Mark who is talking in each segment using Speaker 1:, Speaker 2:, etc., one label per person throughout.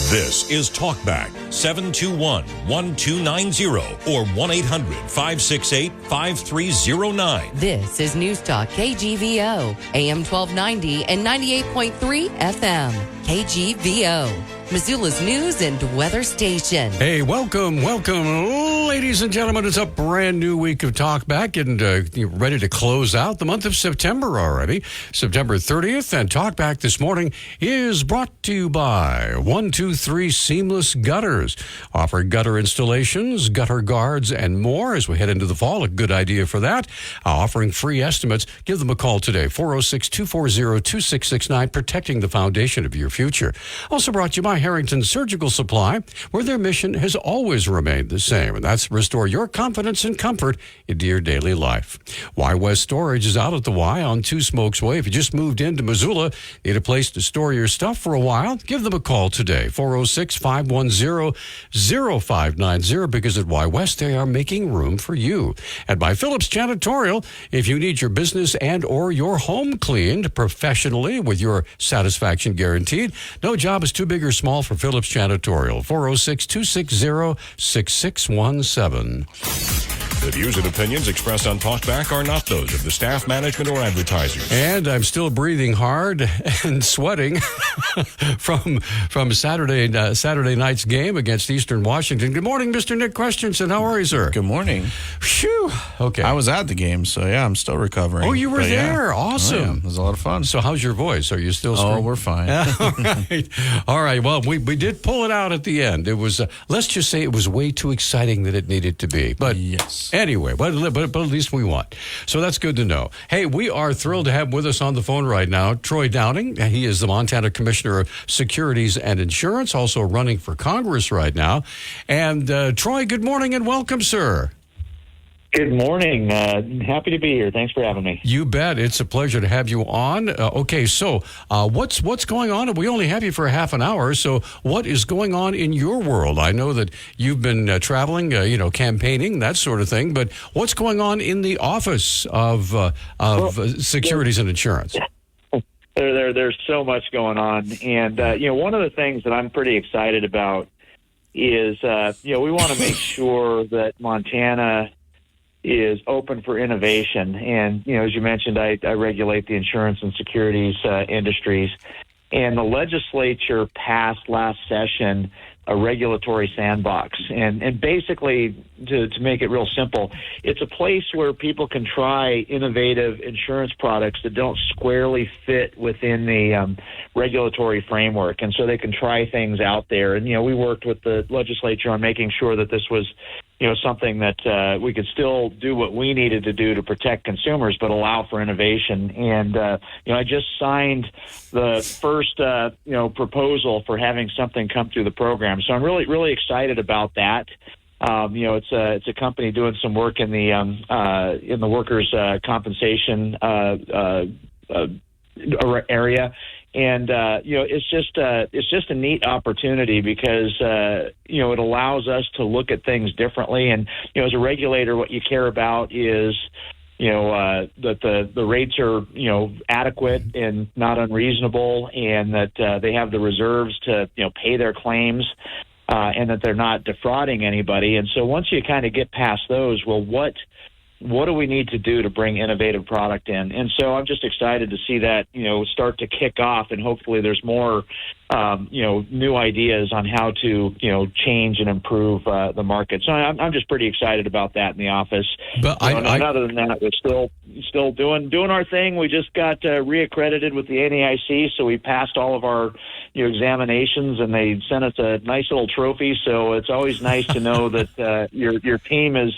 Speaker 1: This is Talkback 721-1290 or 1-800-568-5309.
Speaker 2: This is Newstalk KGVO, AM 1290 and 98.3 FM. KGVO, Missoula's news and weather station.
Speaker 3: Hey, welcome, ladies and gentlemen. It's a brand new week of Talkback, and ready to close out the month of September already, September 30th. And Talkback this morning is brought to you by 123 Seamless Gutters, offering gutter installations, gutter guards, and more as we head into the fall. A good idea for that. Offering free estimates. Give them a call today, 406-240-2669, protecting the foundation of your future. Also brought to you by Harrington Surgical Supply, where their mission has always remained the same, and that's restore your confidence and comfort into your daily life. Y West Storage is out at the Y on Two Smokes Way. If you just moved into Missoula, need a place to store your stuff for a while, give them a call today, 406-510-0590, because at Y West they are making room for you. And by Phillips Janitorial, if you need your business and or your home cleaned professionally with your satisfaction guaranteed, no job is too big or small for Phillips Janitorial. 406-260-6617.
Speaker 1: The views and opinions expressed on Talkback are not those of the staff, management, or advertisers.
Speaker 3: And I'm still breathing hard and sweating from Saturday night's game against Eastern Washington. Good morning, Mr. Nick Christensen. How are you, sir?
Speaker 4: Good morning.
Speaker 3: Phew. Okay.
Speaker 4: I was at the game, so yeah, I'm still recovering.
Speaker 3: Oh, you were there?
Speaker 4: Yeah.
Speaker 3: Awesome.
Speaker 4: Oh, yeah. It was a lot of fun.
Speaker 3: So how's your voice? Are you still
Speaker 4: Oh, we're fine.
Speaker 3: All right. Well, we did pull it out at the end. It was, let's just say it was way too exciting than it needed to be. But
Speaker 4: yes.
Speaker 3: Anyway, but at least we won. So that's good to know. Hey, we are thrilled to have with us on the phone right now Troy Downing. He is the Montana Commissioner of Securities and Insurance, also running for Congress right now. And Troy, good morning and welcome, sir.
Speaker 5: Good morning. Happy to be here. Thanks for having me.
Speaker 3: You bet. It's a pleasure to have you on. Okay, so what's going on? We only have you for a half an hour, so what is going on in your world? I know that you've been traveling, campaigning, that sort of thing, but what's going on in the Office of Securities and Insurance?
Speaker 5: There's so much going on, and one of the things that I'm pretty excited about is we want to make sure that Montana is open for innovation. And, as you mentioned, I regulate the insurance and securities industries. And the legislature passed last session a regulatory sandbox. And basically, to make it real simple, it's a place where people can try innovative insurance products that don't squarely fit within the regulatory framework. And so they can try things out there. And, we worked with the legislature on making sure that this was something that we could still do what we needed to do to protect consumers, but allow for innovation. And, I just signed the first, proposal for having something come through the program. So I'm really, really excited about that. It's a company doing some work in the workers' compensation area. And, it's just a neat opportunity because, it allows us to look at things differently. And, as a regulator, what you care about is, that the rates are, adequate and not unreasonable, and that they have the reserves to, pay their claims, and that they're not defrauding anybody. And so once you kind of get past those, well, what do we need to do to bring innovative product in? And so I'm just excited to see that, start to kick off, and hopefully there's more, new ideas on how to, change and improve the market. So I'm just pretty excited about that in the office.
Speaker 3: But
Speaker 5: other than that, we're still doing our thing. We just got reaccredited with the NAIC, so we passed all of our examinations, and they sent us a nice little trophy. So it's always nice to know that your team is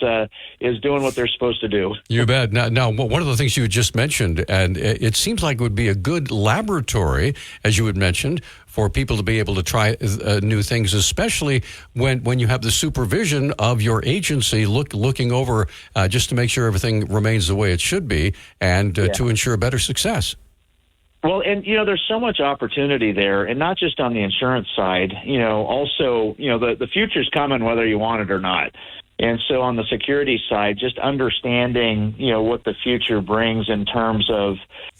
Speaker 5: doing what they're supposed to do.
Speaker 3: You bet. Now, one of the things you had just mentioned, and it seems like it would be a good laboratory, as you had mentioned, for people to be able to try new things, especially when you have the supervision of your agency looking over just to make sure everything remains the way it should be, and to ensure better success.
Speaker 5: Well, and, there's so much opportunity there, and not just on the insurance side, also, the future's coming whether you want it or not. And so on the security side, just understanding, what the future brings in terms of,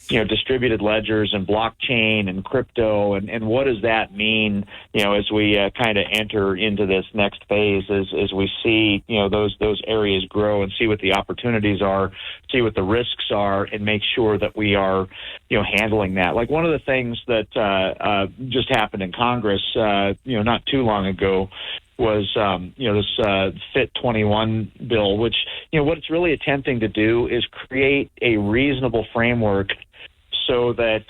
Speaker 5: distributed ledgers and blockchain and crypto, and what does that mean, as we kind of enter into this next phase, as we see, those areas grow and see what the opportunities are, see what the risks are, and make sure that we are, handling that. Like one of the things that just happened in Congress, not too long ago, was this FIT 21 bill, which what it's really attempting to do is create a reasonable framework so that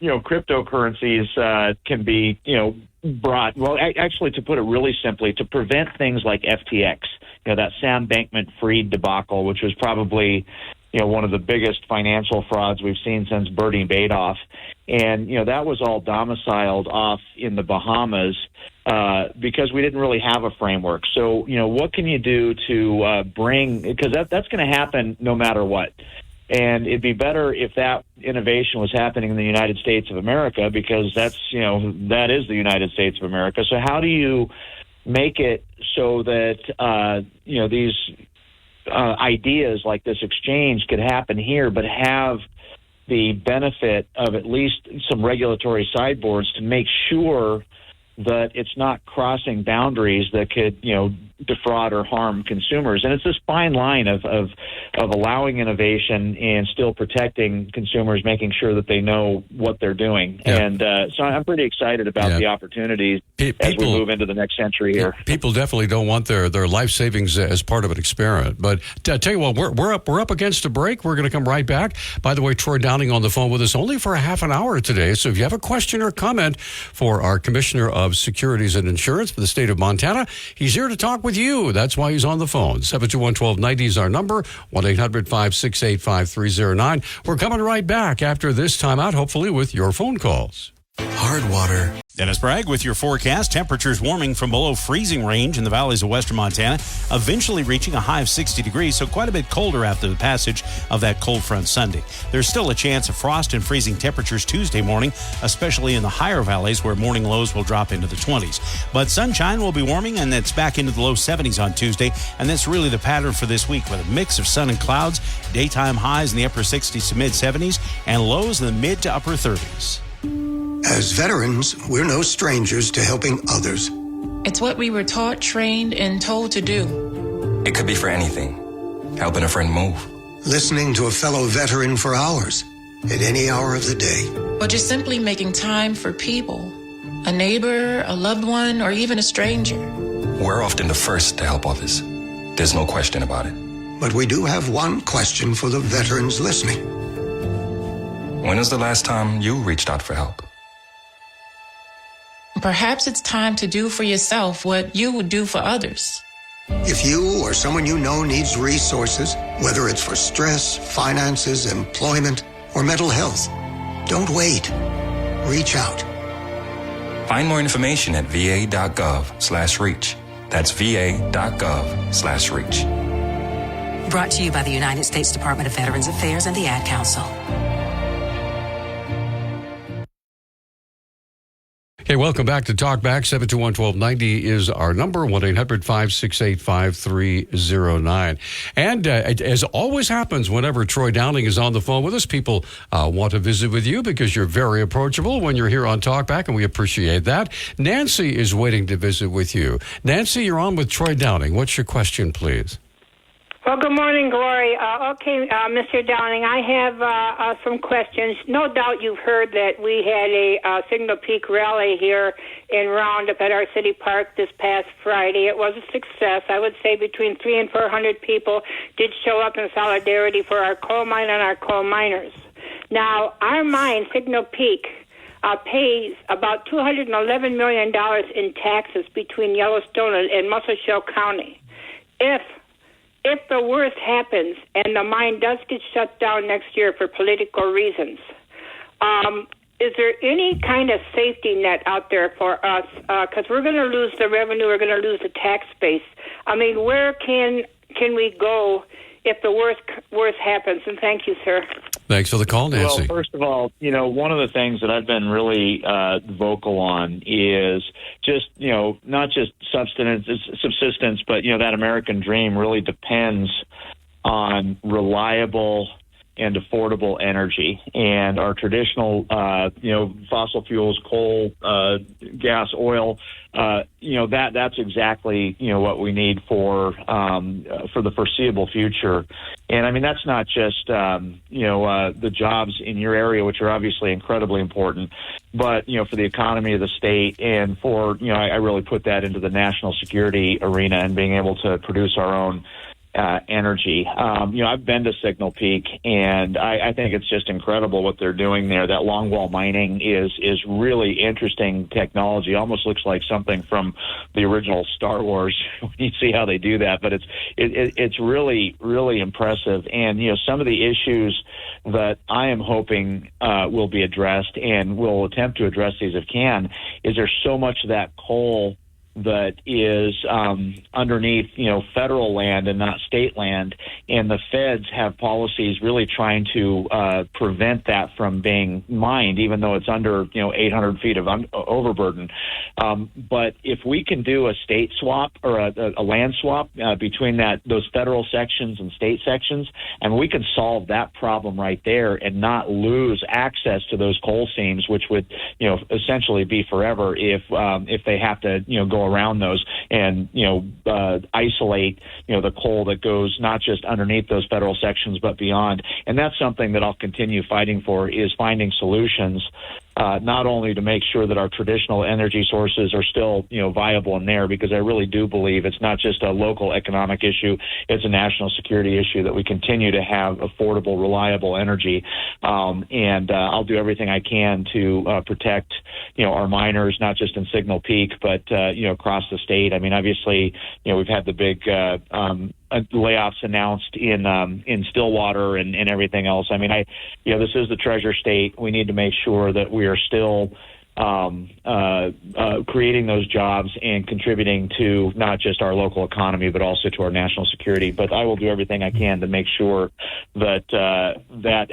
Speaker 5: cryptocurrencies can be brought. Well, actually, to put it really simply, to prevent things like FTX, that Sam Bankman-Fried debacle, which was probably one of the biggest financial frauds we've seen since Bernie Madoff. And, that was all domiciled off in the Bahamas because we didn't really have a framework. So, what can you do to bring, because that's going to happen no matter what. And it'd be better if that innovation was happening in the United States of America, because that is the United States of America. So how do you make it so that, these ideas like this exchange could happen here, but have the benefit of at least some regulatory sideboards to make sure that it's not crossing boundaries that could, defraud or harm consumers. And it's this fine line of allowing innovation and still protecting consumers, making sure that they know what they're doing. Yeah. And so I'm pretty excited about the opportunities as we move into the next century here.
Speaker 3: People definitely don't want their life savings as part of an experiment. But tell you what, we're up against a break. We're going to come right back. By the way, Troy Downing on the phone with us only for a half an hour today. So if you have a question or comment for our Commissioner of Securities and Insurance for the state of Montana, he's here to talk with you. That's why he's on the phone. 721-1290 is our number, 1-800-568-5309. We're coming right back after this time out, hopefully with your phone calls.
Speaker 6: Hard water.
Speaker 7: Dennis Bragg with your forecast. Temperatures warming from below freezing range in the valleys of western Montana, eventually reaching a high of 60 degrees, so quite a bit colder after the passage of that cold front Sunday. There's still a chance of frost and freezing temperatures Tuesday morning, especially in the higher valleys where morning lows will drop into the 20s. But sunshine will be warming, and it's back into the low 70s on Tuesday, and that's really the pattern for this week, with a mix of sun and clouds, daytime highs in the upper 60s to mid 70s, and lows in the mid to upper 30s.
Speaker 6: As veterans, we're no strangers to helping others.
Speaker 8: It's what we were taught, trained, and told to do.
Speaker 9: It could be for anything. Helping a friend move.
Speaker 6: Listening to a fellow veteran for hours, at any hour of the day.
Speaker 8: Or just simply making time for people. A neighbor, a loved one, or even a stranger.
Speaker 9: We're often the first to help others. There's no question about it.
Speaker 6: But we do have one question for the veterans listening.
Speaker 9: When was the last time you reached out for help?
Speaker 8: Perhaps it's time to do for yourself what you would do for others.
Speaker 6: If you or someone you know needs resources, whether it's for stress, finances, employment, or mental health, don't wait. Reach out.
Speaker 9: Find more information at va.gov/reach. That's va.gov/reach.
Speaker 10: Brought to you by the United States Department of Veterans Affairs and the Ad Council.
Speaker 3: Okay, welcome back to Talk Back. 721-1290 is our number, 1-800-568-5309. And as always happens whenever Troy Downing is on the phone with us, people want to visit with you because you're very approachable when you're here on Talk Back, and we appreciate that. Nancy is waiting to visit with you. Nancy, you're on with Troy Downing. What's your question, please?
Speaker 11: Well, good morning, Glory. Mr. Downing, I have some questions. No doubt you've heard that we had a Signal Peak rally here in Roundup at our city park this past Friday. It was a success. I would say between 300 and 400 people did show up in solidarity for our coal mine and our coal miners. Now, our mine, Signal Peak, pays about $211 million in taxes between Yellowstone and Muscle County. If the worst happens and the mine does get shut down next year for political reasons, is there any kind of safety net out there for us? Because we're going to lose the revenue, we're going to lose the tax base. I mean, where can we go if the worst happens? And thank you, sir.
Speaker 3: Thanks for the call, Nancy.
Speaker 5: Well, first of all, one of the things that I've been really vocal on is just, not just subsistence, but, that American dream really depends on reliable and affordable energy. And our traditional, fossil fuels, coal, gas, oil, that's exactly, what we need for the foreseeable future. And I mean, that's not just, the jobs in your area, which are obviously incredibly important, but, for the economy of the state and for, I really put that into the national security arena and being able to produce our own energy. I've been to Signal Peak, and I think it's just incredible what they're doing there. That longwall mining is really interesting technology. Almost looks like something from the original Star Wars when you see how they do that. But it's really, really impressive. And some of the issues that I am hoping will be addressed, and we'll attempt to address these if can, is there's so much of that coal that is underneath, federal land and not state land, and the feds have policies really trying to prevent that from being mined, even though it's under 800 feet of overburden. But if we can do a state swap or a land swap between those federal sections and state sections, and we can solve that problem right there and not lose access to those coal seams, which would essentially be forever if they have to go around those and isolate the coal that goes not just underneath those federal sections but beyond. And that's something that I'll continue fighting for, is finding solutions not only to make sure that our traditional energy sources are still viable in there, because I really do believe it's not just a local economic issue, it's a national security issue that we continue to have affordable, reliable energy. And I'll do everything I can to protect our miners, not just in Signal Peak, but across the state. I mean, obviously, we've had the big layoffs announced in Stillwater and everything else. I mean, this is the treasure state. We need to make sure that we are still creating those jobs and contributing to not just our local economy, but also to our national security. But I will do everything I can to make sure that that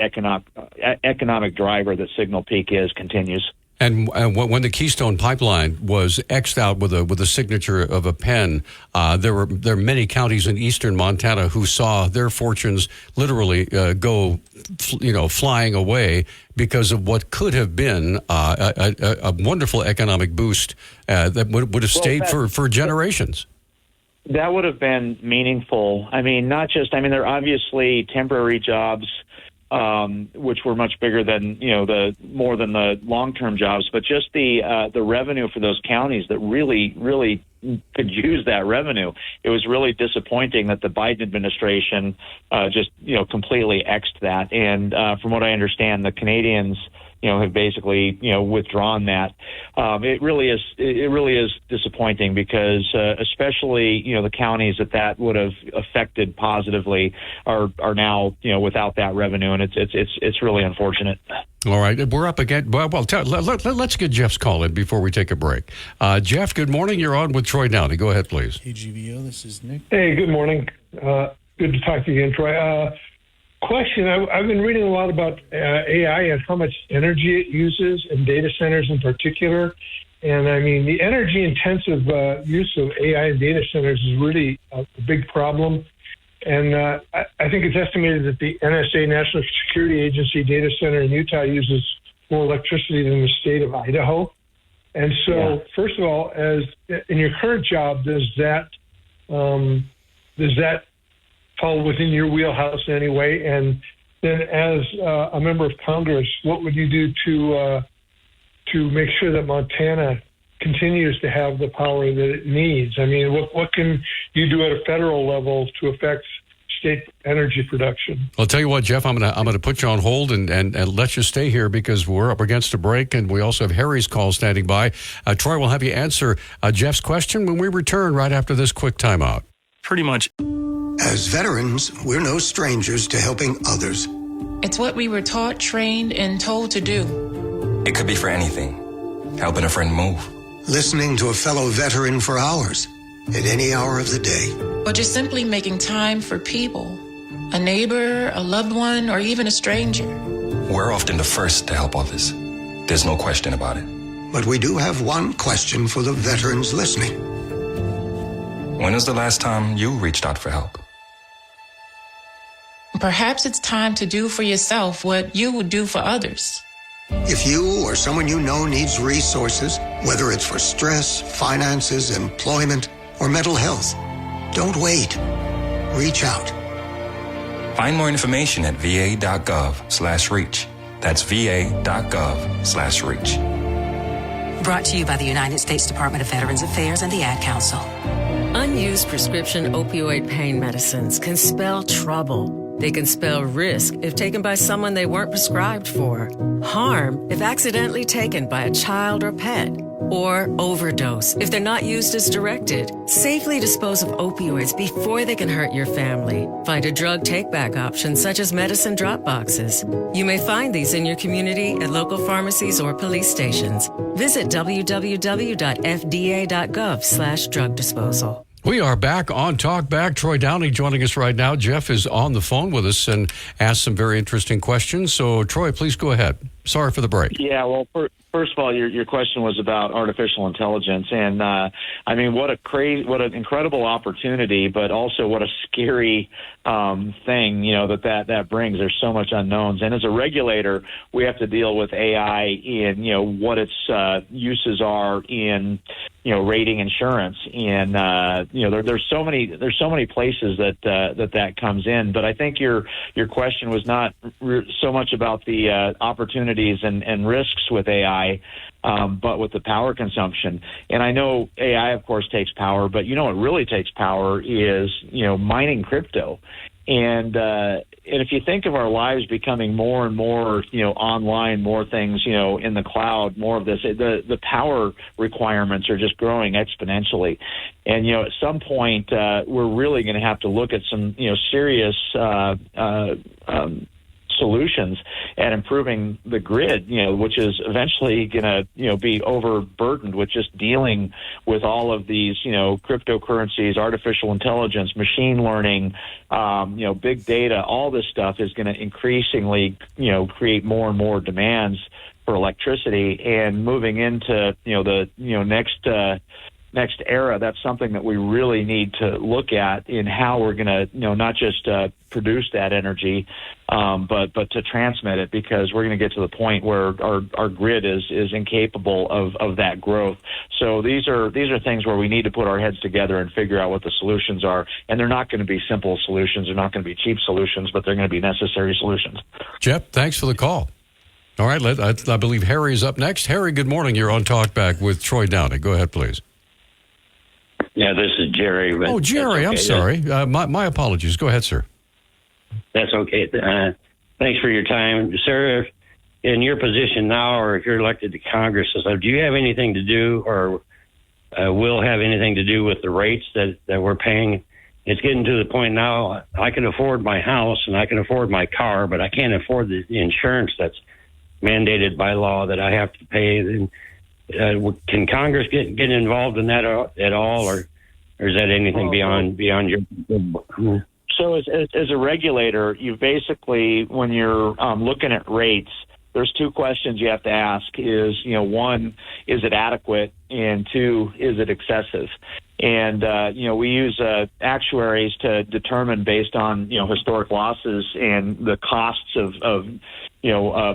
Speaker 5: economic driver that Signal Peak is continues.
Speaker 3: And when the Keystone Pipeline was X'd out with a signature of a pen, there are many counties in eastern Montana who saw their fortunes literally go, flying away because of what could have been a wonderful economic boost that would have stayed for generations.
Speaker 5: That would have been meaningful. I mean, there are obviously temporary jobs, which were much bigger than more than the long-term jobs, but just the revenue for those counties that really could use that revenue. It was really disappointing that the Biden administration just completely X'd that, and from what I understand, the Canadians have basically withdrawn that. It really is disappointing because especially the counties that would have affected positively are now without that revenue, and it's really unfortunate.
Speaker 3: All right, we're up again. Well, let's get Jeff's call in before we take a break. Jeff, good morning. You're on with Troy Downey. Go ahead, please.
Speaker 12: KGVO, this is Nick.
Speaker 13: Hey, good morning. Good to talk to you again, Troy. Question, I've been reading a lot about AI and how much energy it uses in data centers in particular. And I mean, the energy intensive use of AI in data centers is really a big problem. And I think it's estimated that the NSA, National Security Agency data center in Utah uses more electricity than the state of Idaho. And so, First of all, as in your current job, does that fall within your wheelhouse in any way? And then as a member of Congress, what would you do to make sure that Montana continues to have the power that it needs? I mean, what can you do at a federal level to affect state energy production?
Speaker 3: I'll tell you what, Jeff, I'm gonna put you on hold and let you stay here because we're up against a break, and we also have Harry's call standing by. Troy will have you answer Jeff's question when we return right after this quick timeout.
Speaker 12: Pretty much.
Speaker 6: As veterans, we're no strangers to helping others.
Speaker 8: It's what we were taught, trained, and told to do.
Speaker 9: It could be for anything. Helping a friend move.
Speaker 6: Listening to a fellow veteran for hours, at any hour of the day.
Speaker 8: Or just simply making time for people. A neighbor, a loved one, or even a stranger.
Speaker 9: We're often the first to help others. There's no question about it.
Speaker 6: But we do have one question for the veterans listening.
Speaker 9: When was the last time you reached out for help?
Speaker 8: Perhaps it's time to do for yourself what you would do for others.
Speaker 6: If you or someone you know needs resources, whether it's for stress, finances, employment, or mental health, don't wait. Reach out.
Speaker 9: Find more information at va.gov/reach. That's va.gov/reach.
Speaker 10: Brought to you by the United States Department of Veterans Affairs and the Ad Council.
Speaker 14: Unused prescription opioid pain medicines can spell trouble. They can spell risk if taken by someone they weren't prescribed for, harm if accidentally taken by a child or pet, or overdose if they're not used as directed. Safely dispose of opioids before they can hurt your family. Find a drug take-back option such as medicine drop boxes. You may find these in your community at local pharmacies or police stations. Visit www.fda.gov/drug disposal.
Speaker 3: We are back on Talk Back. Troy Downey joining us right now. Jeff is on the phone with us and asked some very interesting questions. So, Troy, please go ahead. Sorry for the break.
Speaker 5: Yeah, well, first of all, your question was about artificial intelligence, and I mean, what an incredible opportunity, but also what a scary thing, that brings. There's so much unknowns, and as a regulator, we have to deal with AI in what its uses are in rating insurance, and there's so many places that comes in. But I think your question was not so much about the opportunities and risks with AI, but with the power consumption. And I know AI, of course, takes power, but what really takes power is mining crypto. And if you think of our lives becoming more and more, online, more things, in the cloud, more of this, the power requirements are just growing exponentially. And, at some point, we're really going to have to look at some, serious solutions at improving the grid, which is eventually going to, be overburdened with just dealing with all of these, cryptocurrencies, artificial intelligence, machine learning, big data. All this stuff is going to increasingly, create more and more demands for electricity. And moving into, the, next era, that's something that we really need to look at in how we're going to, not just produce that energy, but to transmit it, because we're going to get to the point where our grid is incapable of that growth. So these are things where we need to put our heads together and figure out what the solutions are. And they're not going to be simple solutions. They're not going to be cheap solutions, but they're going to be necessary solutions.
Speaker 3: Jeff, thanks for the call. All right, I believe Harry is up next. Harry, good morning. You're on Talk Back with Troy Downey. Go ahead, please.
Speaker 15: Yeah, this is Jerry.
Speaker 3: Oh, Jerry, okay. I'm sorry. My apologies. Go ahead, sir.
Speaker 15: That's okay. Thanks for your time. Sir, in your position now, or if you're elected to Congress, do you have anything to do or will have anything to do with the rates that we're paying? It's getting to the point now, I can afford my house and I can afford my car, but I can't afford the insurance that's mandated by law that I have to pay. And, can Congress get involved in that at all, or is that anything beyond your?
Speaker 5: So as a regulator, you basically, when you're looking at rates, there's two questions you have to ask: is one, is it adequate, and two, is it excessive? And we use actuaries to determine, based on historic losses and the costs of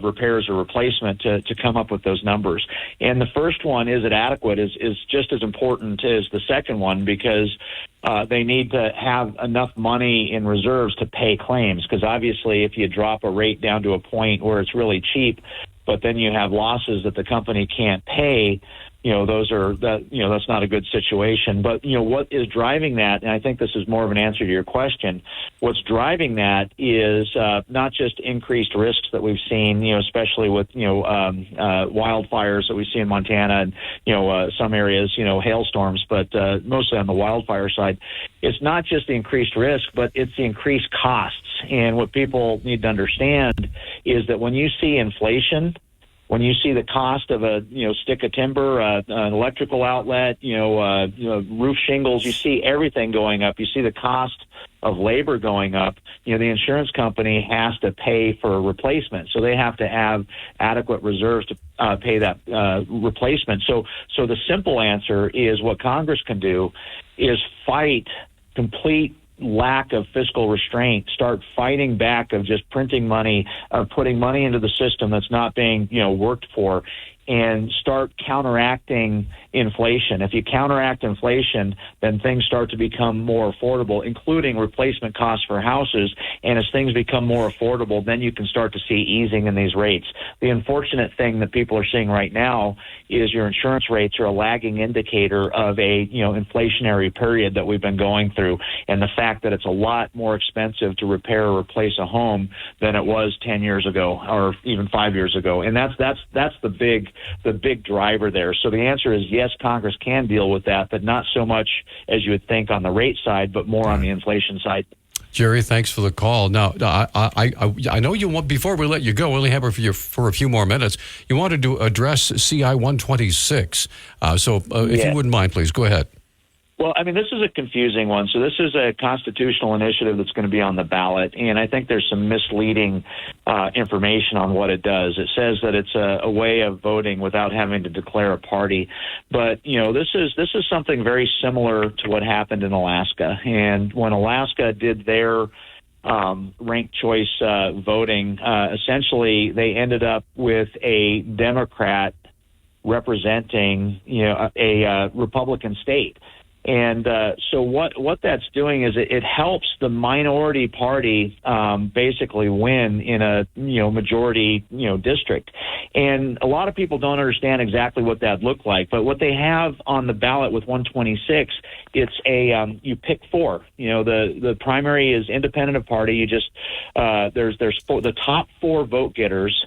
Speaker 5: repairs or replacement, to come up with those numbers. And the first one, is it adequate, is just as important as the second one, because they need to have enough money in reserves to pay claims. Because obviously, if you drop a rate down to a point where it's really cheap, but then you have losses that the company can't pay, that's not a good situation. But what is driving that, and I think this is more of an answer to your question, what's driving that is not just increased risks that we've seen, especially with wildfires that we see in Montana and some areas, hailstorms, but mostly on the wildfire side. It's not just the increased risk, but it's the increased costs. And what people need to understand is that when you see inflation, when you see the cost of a stick of timber, an electrical outlet, roof shingles, you see everything going up. You see the cost of labor going up. The insurance company has to pay for a replacement, so they have to have adequate reserves to pay that replacement. So the simple answer is what Congress can do is fight complete lack of fiscal restraint, start fighting back of just printing money, putting money into the system that's not being worked for, and start counteracting inflation. If you counteract inflation, then things start to become more affordable, including replacement costs for houses. And as things become more affordable, then you can start to see easing in these rates. The unfortunate thing that people are seeing right now is your insurance rates are a lagging indicator of a inflationary period that we've been going through, and the fact that it's a lot more expensive to repair or replace a home than it was 10 years ago or even 5 years ago. And that's the big driver there. So the answer is yes, Congress can deal with that, but not so much as you would think on the rate side, but more on the inflation side.
Speaker 3: Jerry, thanks for the call. Now, I know you want, before we let you go, we only have for a few more minutes, you wanted to address CI 126. If you wouldn't mind, please, go ahead.
Speaker 5: Well, I mean, this is a confusing one. So this is a constitutional initiative that's going to be on the ballot, and I think there's some misleading information on what it does. It says that it's a way of voting without having to declare a party, but this is something very similar to what happened in Alaska. And when Alaska did their ranked choice voting, essentially they ended up with a Democrat representing a Republican state. And so what that's doing is it helps the minority party basically win in a majority district. And a lot of people don't understand exactly what that looked like. But what they have on the ballot with 126, it's a you pick four. The primary is independent of party. You just there's the top four vote getters,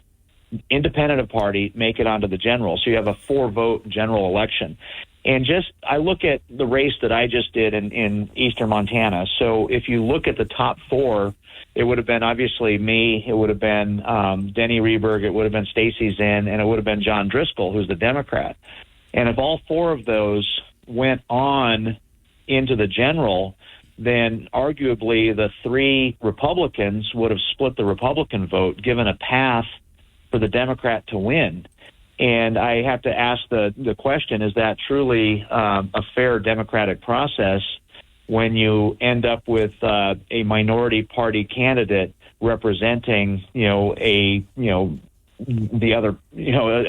Speaker 5: independent of party, make it onto the general. So you have a 4-vote general election. And I look at the race that I just did in eastern Montana. So if you look at the top four, it would have been obviously me, it would have been Denny Rehberg, it would have been Stacey Zinn, and it would have been John Driscoll, who's the Democrat. And if all four of those went on into the general, then arguably the 3 Republicans would have split the Republican vote, given a path for the Democrat to win. And I have to ask the question, is that truly a fair democratic process when you end up with a minority party candidate representing, a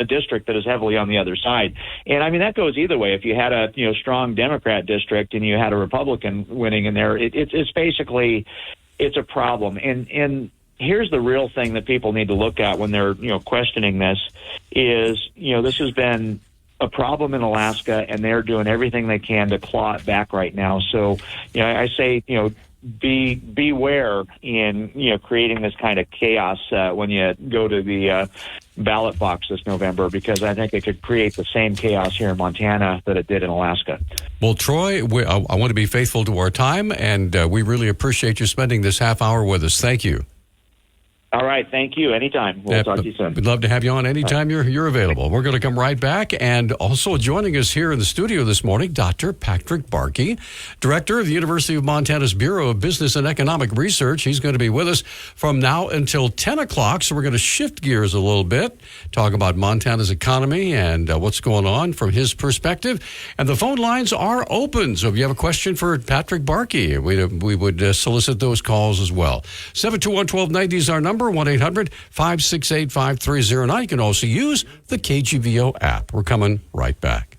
Speaker 5: district that is heavily on the other side? And I mean, that goes either way. If you had a, strong Democrat district and you had a Republican winning in there, it's basically, it's a problem. And here's the real thing that people need to look at when they're, questioning this is, this has been a problem in Alaska, and they're doing everything they can to claw it back right now. So, I say, beware in, creating this kind of chaos when you go to the ballot box this November, because I think it could create the same chaos here in Montana that it did in Alaska.
Speaker 3: Well, Troy, I want to be faithful to our time, and we really appreciate you spending this half hour with us. Thank you.
Speaker 5: All right. Thank you. Anytime. We'll talk to you soon.
Speaker 3: We'd love to have you on anytime you're available. We're going to come right back. And also joining us here in the studio this morning, Dr. Patrick Barkey, Director of the University of Montana's Bureau of Business and Economic Research. He's going to be with us from now until 10 o'clock. So we're going to shift gears a little bit, talk about Montana's economy and what's going on from his perspective. And the phone lines are open. So if you have a question for Patrick Barkey, we would solicit those calls as well. 721-1290 is our number. 1-800-568-5309. You can also use the KGVO app. We're coming right back.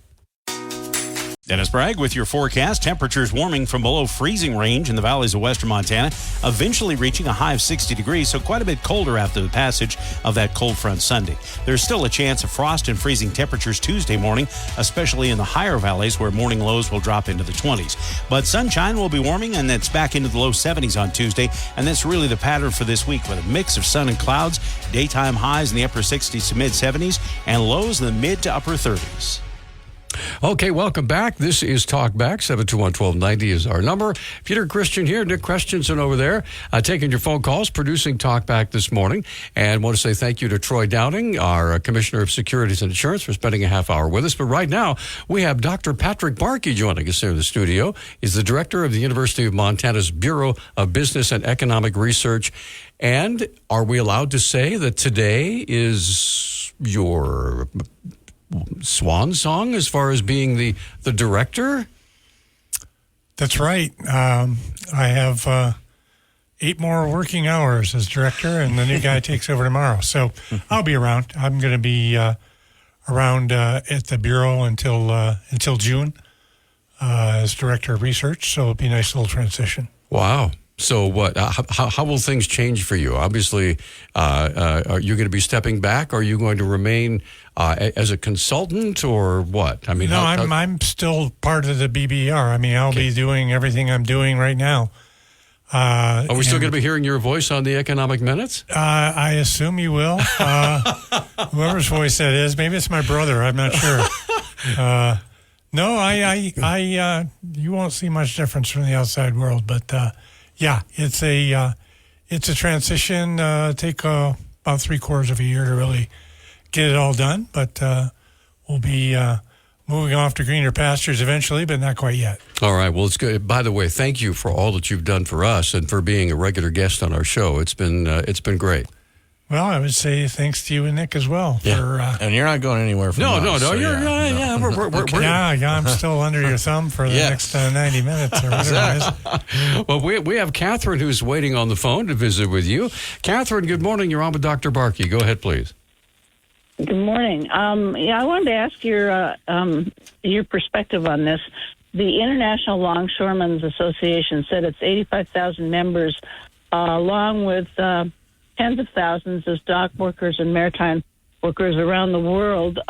Speaker 7: Dennis Bragg with your forecast. Temperatures warming from below freezing range in the valleys of western Montana, eventually reaching a high of 60 degrees, so quite a bit colder after the passage of that cold front Sunday. There's still a chance of frost and freezing temperatures Tuesday morning, especially in the higher valleys where morning lows will drop into the 20s. But sunshine will be warming, and that's back into the low 70s on Tuesday, and that's really the pattern for this week, with a mix of sun and clouds, daytime highs in the upper 60s to mid 70s, and lows in the mid to upper 30s.
Speaker 3: Okay, welcome back. This is Talk Back. 721-1290 is our number. Peter Christian here, Nick Christensen over there, taking your phone calls, producing Talk Back this morning. And want to say thank you to Troy Downing, our Commissioner of Securities and Insurance, for spending a half hour with us. But right now, we have Dr. Patrick Barkey joining us here in the studio. He's the director of the University of Montana's Bureau of Business and Economic Research. And are we allowed to say that today is your swan song as far as being the director?
Speaker 16: That's right. I have 8 more working hours as director, and the new guy takes over tomorrow. So I'll be around. I'm going to be around at the Bureau until June as director of research. So it'll be a nice little transition.
Speaker 3: Wow. So what? How will things change for you? Obviously, are you going to be stepping back? Are you going to remain as a consultant, or what? I mean,
Speaker 16: no, I'm still part of the BBR. I mean, I'll be doing everything I'm doing right now.
Speaker 3: Are we still going to be hearing your voice on the Economic Minutes?
Speaker 16: I assume you will. Whoever's voice that is, maybe it's my brother. I'm not sure. No, I you won't see much difference from the outside world, but. Yeah, it's a transition. Take about 3/4 of a year to really get it all done, but we'll be moving off to greener pastures eventually, but not quite yet.
Speaker 3: All right. Well, it's good. By the way, thank you for all that you've done for us and for being a regular guest on our show. It's been great.
Speaker 16: Well, I would say thanks to you and Nick as well.
Speaker 4: Yeah.
Speaker 16: For,
Speaker 4: and you're not going anywhere from us.
Speaker 3: No.
Speaker 4: So
Speaker 16: I'm still under your thumb for the next 90 minutes or whatever it is.
Speaker 3: Well, we have Catherine who's waiting on the phone to visit with you. Catherine, good morning. You're on with Dr. Barkey. Go ahead, please.
Speaker 17: Good morning. I wanted to ask your perspective on this. The International Longshoremen's Association said it's 85,000 members, along with tens of thousands of dock workers and maritime workers around the world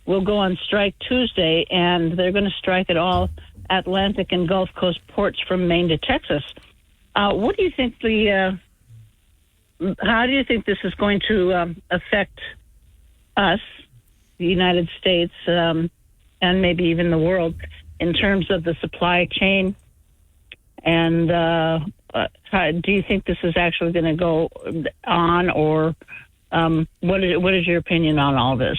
Speaker 17: will go on strike Tuesday, and they're going to strike at all Atlantic and Gulf Coast ports from Maine to Texas. What do you think how do you think this is going to affect us, the United States, and maybe even the world, in terms of the supply chain? And do you think this is actually going to go on, or what is your opinion on all this?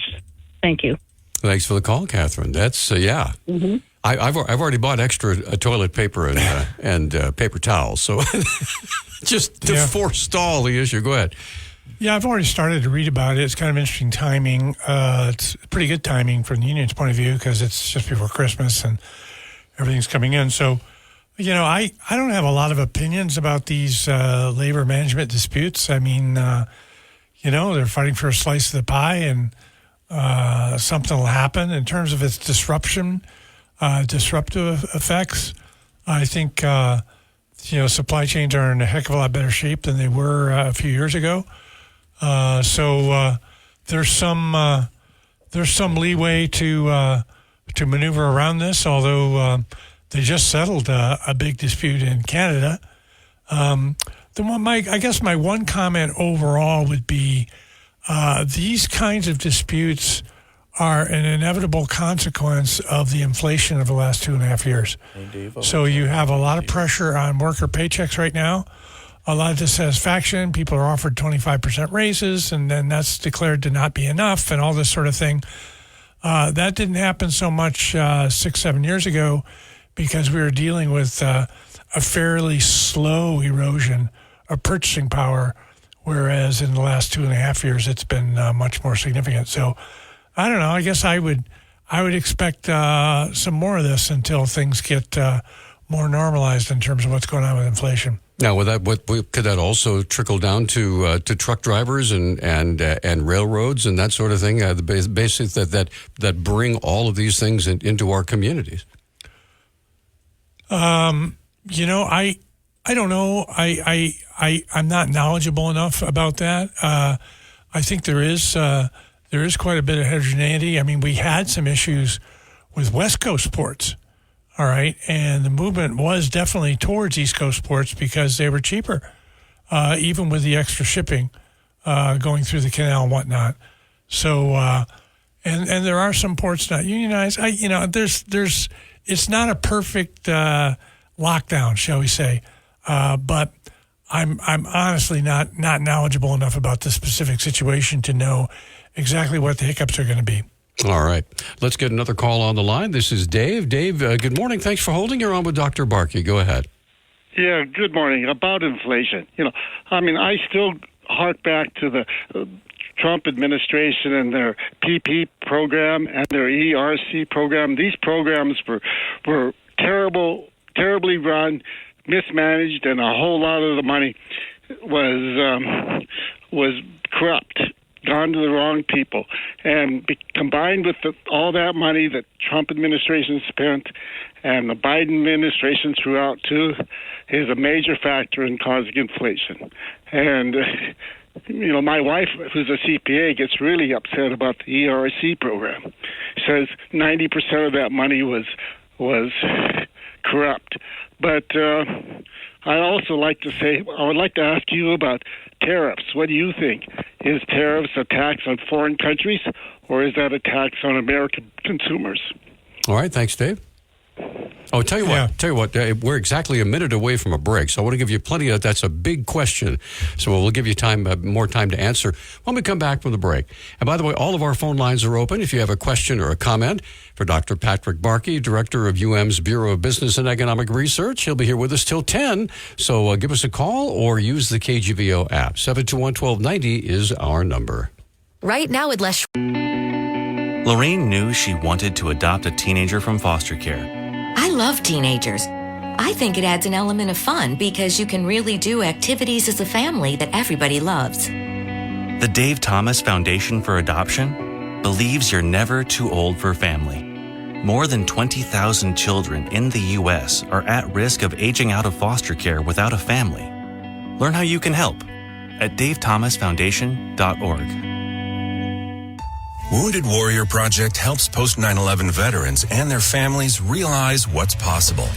Speaker 17: Thank you.
Speaker 3: Thanks for the call, Catherine. That's
Speaker 17: Mm-hmm.
Speaker 3: I've already bought extra toilet paper and paper towels, so just to forestall the issue. Go ahead.
Speaker 16: Yeah, I've already started to read about it. It's kind of interesting timing. It's pretty good timing from the union's point of view because it's just before Christmas and everything's coming in. So, I don't have a lot of opinions about these labor management disputes. I mean, they're fighting for a slice of the pie, and something will happen. In terms of its disruptive effects, I think, supply chains are in a heck of a lot better shape than they were a few years ago. So there's some leeway to maneuver around this, although they just settled a big dispute in Canada. I guess my one comment overall would be these kinds of disputes are an inevitable consequence of the inflation of the last 2.5 years. So you have a lot of pressure on worker paychecks right now, a lot of dissatisfaction. People are offered 25% raises, and then that's declared to not be enough, and all this sort of thing. That didn't happen so much 6-7 years ago because we were dealing with a fairly slow erosion of purchasing power, whereas in the last 2.5 years it's been much more significant. So I don't know. I guess I would expect some more of this until things get more normalized in terms of what's going on with inflation.
Speaker 3: Now, could that also trickle down to truck drivers and railroads and that sort of thing? The basics that bring all of these things into our communities.
Speaker 16: I don't know. I'm not knowledgeable enough about that. I think there is quite a bit of heterogeneity. I mean, we had some issues with West Coast ports. All right. And the movement was definitely towards East Coast ports because they were cheaper, even with the extra shipping going through the canal and whatnot. So, and there are some ports not unionized. It's not a perfect lockdown, shall we say, but I'm honestly not knowledgeable enough about the specific situation to know exactly what the hiccups are going to be.
Speaker 3: All right. Let's get another call on the line. This is Dave. Dave, good morning. Thanks for holding. You're on with Dr. Barkey. Go ahead.
Speaker 18: Yeah, good morning. About inflation. I still hark back to the Trump administration and their PP program and their ERC program. These programs were terribly run, mismanaged, and a whole lot of the money was corrupt, gone to the wrong people. And combined with all that money that Trump administration spent and the Biden administration threw out too, is a major factor in causing inflation. And my wife, who's a CPA, gets really upset about the ERC program. She says 90% of that money was corrupt. But I also like to say, I would like to ask you about tariffs. What do you think? Is tariffs a tax on foreign countries, or is that a tax on American consumers?
Speaker 3: All right. Thanks, Dave. Oh, tell you what, we're exactly a minute away from a break, so I want to give you plenty of, that's a big question, so we'll give you more time to answer when we come back from the break. And by the way, all of our phone lines are open if you have a question or a comment for Dr. Patrick Barkey, Director of UM's Bureau of Business and Economic Research. He'll be here with us till 10, so give us a call or use the KGVO app. 721-1290 is our number.
Speaker 19: Right now with less...
Speaker 20: Lorraine knew she wanted to adopt a teenager from foster care.
Speaker 19: I love teenagers. I think it adds an element of fun because you can really do activities as a family that everybody loves.
Speaker 20: The Dave Thomas Foundation for Adoption believes you're never too old for family. More than 20,000 children in the U.S. are at risk of aging out of foster care without a family. Learn how you can help at davethomasfoundation.org.
Speaker 21: Wounded Warrior Project helps post 9/11 veterans and their families realize what's possible.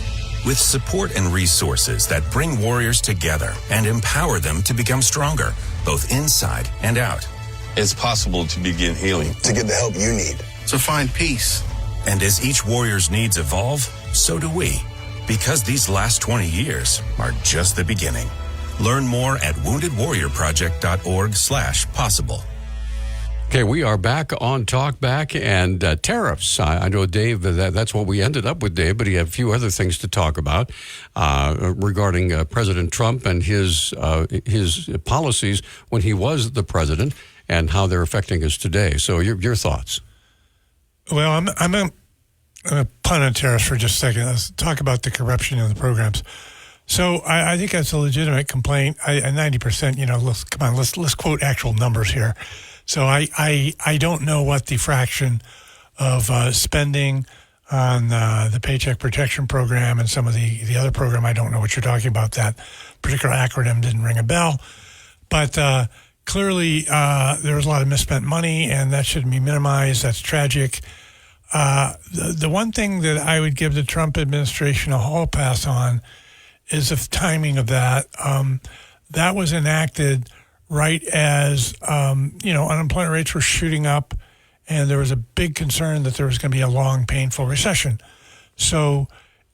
Speaker 21: With support and resources that bring warriors together and empower them to become stronger, both inside and out.
Speaker 22: It's possible to begin healing,
Speaker 21: To get the help you need.
Speaker 22: to find peace.
Speaker 21: And as each warrior's needs evolve, so do we. Because these last 20 years are just the beginning. Learn more at woundedwarriorproject.org/possible.
Speaker 3: Okay, we are back on Talk Back and tariffs. I know, Dave, that's what we ended up with, Dave, but he had a few other things to talk about regarding President Trump and his policies when he was the president and how they're affecting us today. So your thoughts?
Speaker 16: Well, I'm going to punt on tariffs for just a second. Let's talk about the corruption in the programs. So I think that's a legitimate complaint. 90%, let's quote actual numbers here. So I don't know what the fraction of spending on the Paycheck Protection Program and some of the other program. I don't know what you're talking about. That particular acronym didn't ring a bell. But clearly there was a lot of misspent money, and that shouldn't be minimized. That's tragic. The one thing that I would give the Trump administration a hall pass on is the timing of that. That was enacted right as, unemployment rates were shooting up and there was a big concern that there was going to be a long, painful recession. So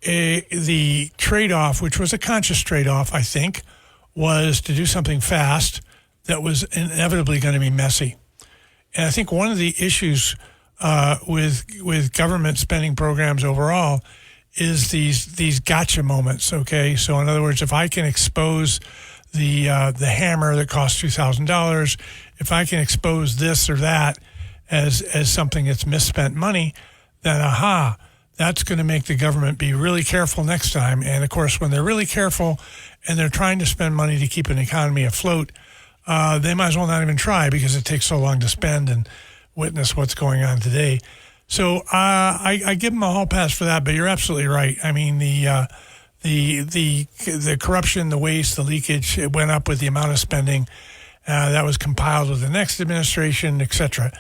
Speaker 16: the trade-off, which was a conscious trade-off, I think, was to do something fast that was inevitably going to be messy. And I think one of the issues with government spending programs overall is these gotcha moments, okay? So in other words, if I can expose the hammer that costs $2,000, if I can expose this or that as something that's misspent money, then that's going to make the government be really careful next time. And of course, when they're really careful and they're trying to spend money to keep an economy afloat, they might as well not even try because it takes so long to spend and witness what's going on today. So I give them a hall pass for that, but you're absolutely right. I mean, the corruption, the waste, the leakage, it went up with the amount of spending that was compiled with the next administration, et cetera.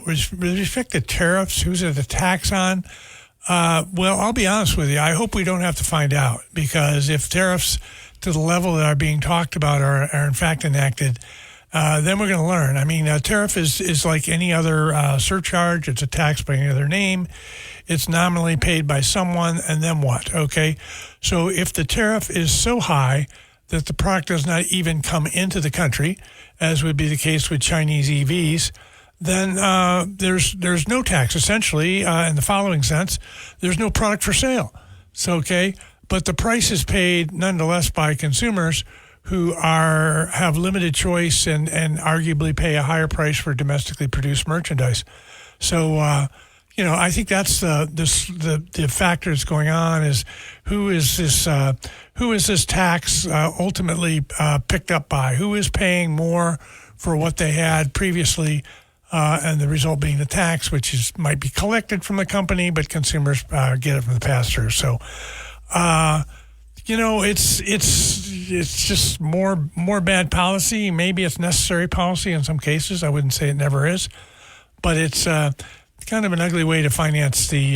Speaker 16: With respect to tariffs, who's it a tax on? Well, I'll be honest with you. I hope we don't have to find out, because if tariffs to the level that are being talked about are in fact enacted, then we're going to learn. I mean, a tariff is like any other surcharge. It's a tax by any other name. It's nominally paid by someone, and then what? Okay, so if the tariff is so high that the product does not even come into the country, as would be the case with Chinese EVs, then there's no tax, essentially, in the following sense. There's no product for sale. So, okay, but the price is paid nonetheless by consumers who have limited choice and arguably pay a higher price for domestically produced merchandise. So, I think that's the factor that's going on is who is this tax ultimately picked up by? Who is paying more for what they had previously, and the result being the tax, which might be collected from the company, but consumers get it from the pass-through. So, it's just more bad policy. Maybe it's necessary policy in some cases. I wouldn't say it never is, but it's kind of an ugly way to finance the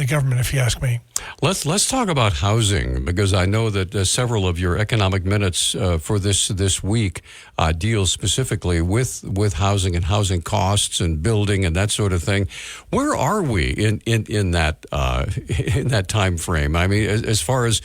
Speaker 16: government, if you ask me.
Speaker 3: Let's talk about housing, because I know that several of your economic minutes for this week deal specifically with housing and housing costs and building and that sort of thing. Where are we in that time frame? I mean, as far as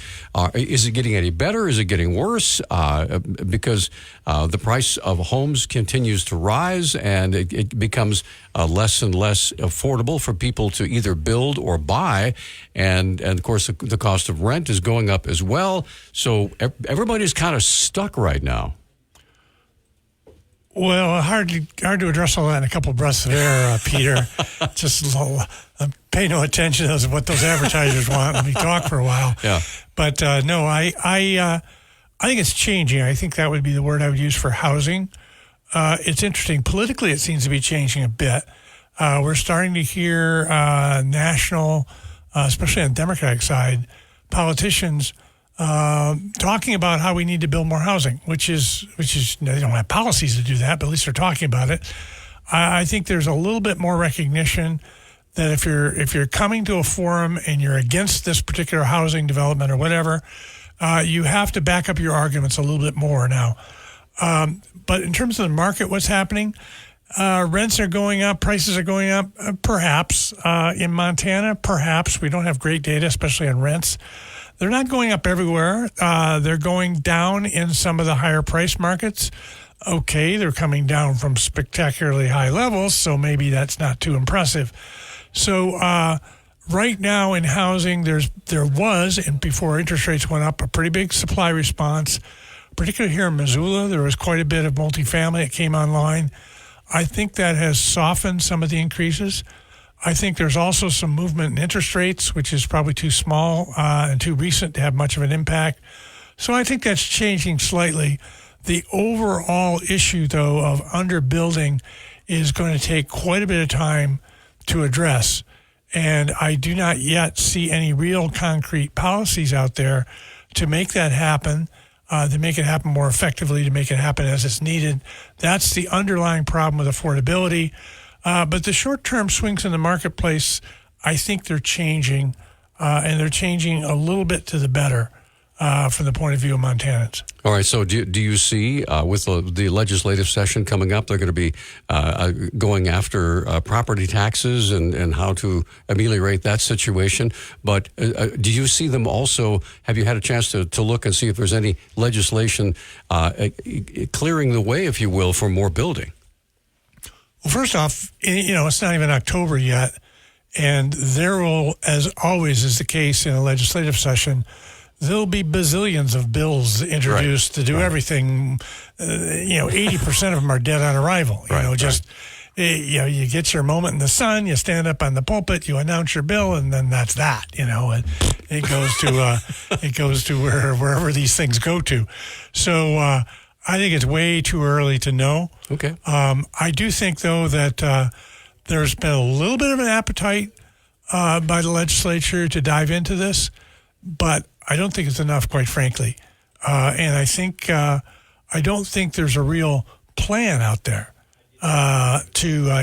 Speaker 3: is it getting any better? Is it getting worse? Because the price of homes continues to rise, and it becomes less and less affordable for people to either build or buy, and of course the cost of rent is going up as well. So everybody's kind of stuck right now.
Speaker 16: Well, hard to address all that in a couple of breaths of air, Peter. Just pay no attention to what those advertisers want. Let me talk for a while.
Speaker 3: Yeah.
Speaker 16: But no, I think it's changing. I think that would be the word I would use for housing. It's interesting. Politically, it seems to be changing a bit. We're starting to hear national, especially on the Democratic side, politicians talking about how we need to build more housing, which is they don't have policies to do that, but at least they're talking about it. I think there's a little bit more recognition that if you're coming to a forum and you're against this particular housing development or whatever, you have to back up your arguments a little bit more now. But in terms of the market, what's happening? Rents are going up, prices are going up, perhaps. In Montana, perhaps. We don't have great data, especially on rents. They're not going up everywhere. They're going down in some of the higher price markets. Okay, they're coming down from spectacularly high levels, so maybe that's not too impressive. So right now in housing, there was, and before interest rates went up, a pretty big supply response. Particularly here in Missoula, there was quite a bit of multifamily that came online. I think that has softened some of the increases. I think there's also some movement in interest rates, which is probably too small and too recent to have much of an impact. So I think that's changing slightly. The overall issue, though, of underbuilding is going to take quite a bit of time to address. And I do not yet see any real concrete policies out there to make that happen. To make it happen more effectively, to make it happen as it's needed. That's the underlying problem with affordability. But the short-term swings in the marketplace, I think they're changing, and they're changing a little bit to the better from the point of view of Montanans.
Speaker 3: All right, so do you see with the legislative session coming up, they're going to be going after property taxes and how to ameliorate that situation? But do you see them also, have you had a chance to look and see if there's any legislation clearing the way, if you will, for more building?
Speaker 16: Well, first off, it's not even October yet, and there will, as always is the case in a legislative session, there'll be bazillions of bills introduced to do everything. 80% of them are dead on arrival. You get your moment in the sun, you stand up on the pulpit, you announce your bill, and then that's that. And it goes to wherever these things go to. So I think it's way too early to know.
Speaker 3: Okay.
Speaker 16: I do think though that there's been a little bit of an appetite by the legislature to dive into this, but I don't think it's enough, quite frankly. And I don't think there's a real plan out there I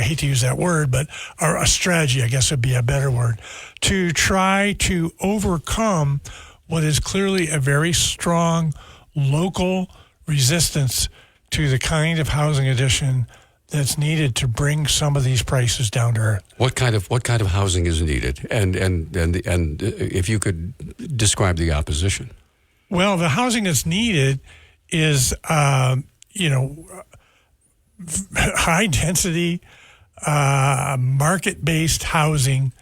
Speaker 16: hate to use that word, but a strategy, I guess would be a better word, to try to overcome what is clearly a very strong local resistance to the kind of housing addition that's needed to bring some of these prices down to earth.
Speaker 3: What kind of housing is needed? And if you could describe the opposition.
Speaker 16: Well, the housing that's needed is, high density, market-based housing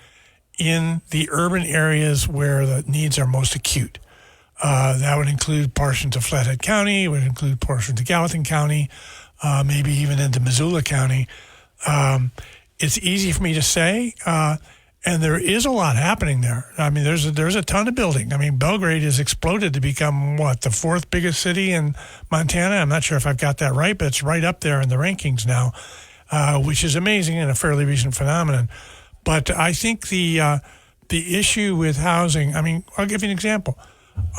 Speaker 16: in the urban areas where the needs are most acute. That would include portions of Flathead County, it would include portions of Gallatin County, maybe even into Missoula County. It's easy for me to say, and there is a lot happening there. I mean, there's a ton of building. I mean, Belgrade has exploded to become, the fourth biggest city in Montana? I'm not sure if I've got that right, but it's right up there in the rankings now, which is amazing and a fairly recent phenomenon. But I think the issue with housing, I mean, I'll give you an example.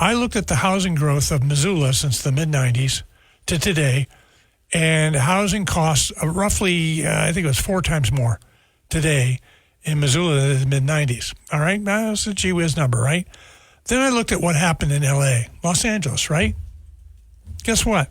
Speaker 16: I looked at the housing growth of Missoula since the mid-'90s to today, and housing costs roughly, I think it was 4 times more today in Missoula than in the mid-'90s. All right? Now, that's a gee whiz number, right? Then I looked at what happened in L.A., Los Angeles, right? Guess what?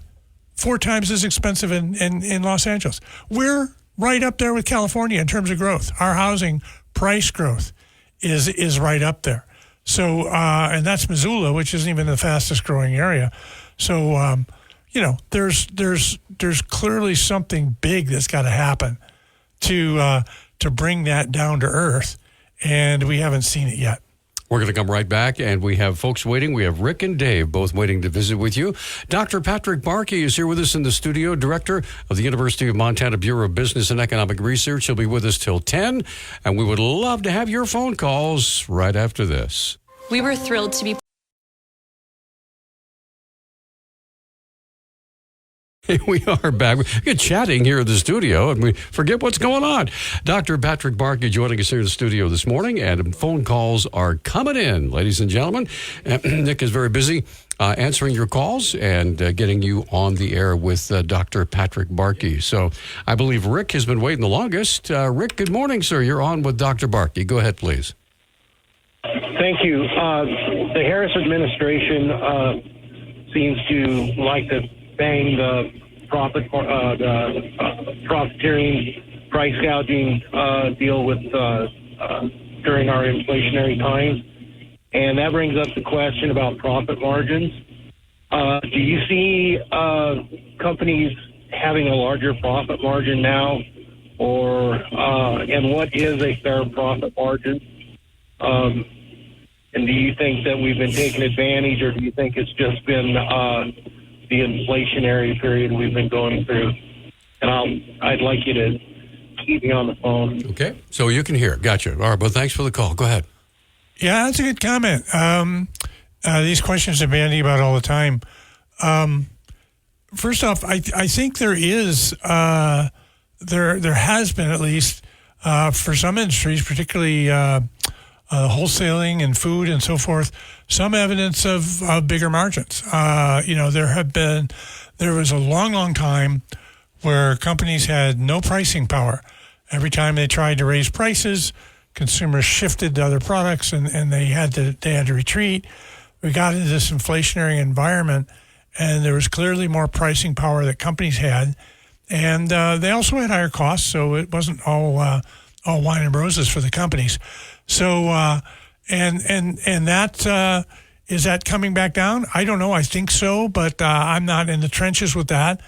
Speaker 16: 4 times as expensive in Los Angeles. We're right up there with California in terms of growth. Our housing price growth is right up there. So, and that's Missoula, which isn't even the fastest growing area. So, there's clearly something big that's got to happen to bring that down to earth, and we haven't seen it yet.
Speaker 3: We're going to come right back, and we have folks waiting. We have Rick and Dave both waiting to visit with you. Dr. Patrick Barkey is here with us in the studio, director of the University of Montana Bureau of Business and Economic Research. He'll be with us till 10, and we would love to have your phone calls right after this.
Speaker 1: We were thrilled to be
Speaker 3: We are back. We're chatting here in the studio, and we forget what's going on. Dr. Patrick Barkey joining us here in the studio this morning, and phone calls are coming in, ladies and gentlemen. Nick is very busy answering your calls and getting you on the air with Dr. Patrick Barkey. So I believe Rick has been waiting the longest. Rick, good morning, sir. You're on with Dr. Barkey. Go ahead, please.
Speaker 2: Thank you. The Harris administration seems to like to bang the profiteering, price gouging deal with during our inflationary times, and that brings up the question about profit margins. Do you see companies having a larger profit margin now, or and what is a fair profit margin? And do you think that we've been taking advantage, or do you think it's just been the inflationary period we've been going through? And I'd like you to keep me on the phone.
Speaker 3: Okay, so you can hear. Gotcha. All right, well, thanks for the call. Go ahead.
Speaker 16: Yeah, that's a good comment. These questions are bandied about all the time. First off, I think there is, there has been at least for some industries, particularly wholesaling and food and so forth, some evidence of bigger margins. There was a long time where companies had no pricing power. Every time they tried to raise prices, consumers shifted to other products, and they had to retreat. We got into this inflationary environment, and there was clearly more pricing power that companies had, and they also had higher costs, so it wasn't all wine and roses for the companies. So, and that is that coming back down? I don't know. I think so, but I'm not in the trenches with that.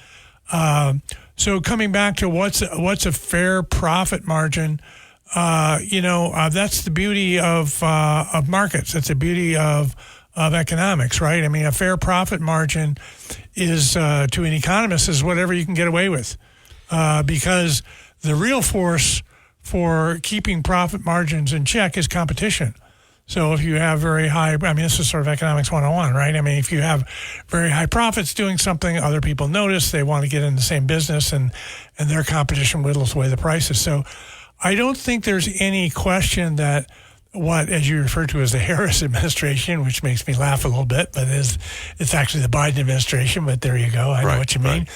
Speaker 16: So coming back to what's a fair profit margin, that's the beauty of markets. That's the beauty of economics, right? I mean, a fair profit margin is to an economist is whatever you can get away with, because the real force for keeping profit margins in check is competition. So if you have very high, this is sort of economics 101, right? I mean, if you have very high profits doing something, other people notice, they want to get in the same business, and their competition whittles away the prices. So I don't think there's any question that what, as you refer to as the Harris administration, which makes me laugh a little bit, but it's actually the Biden administration, but there you go. I know what you mean.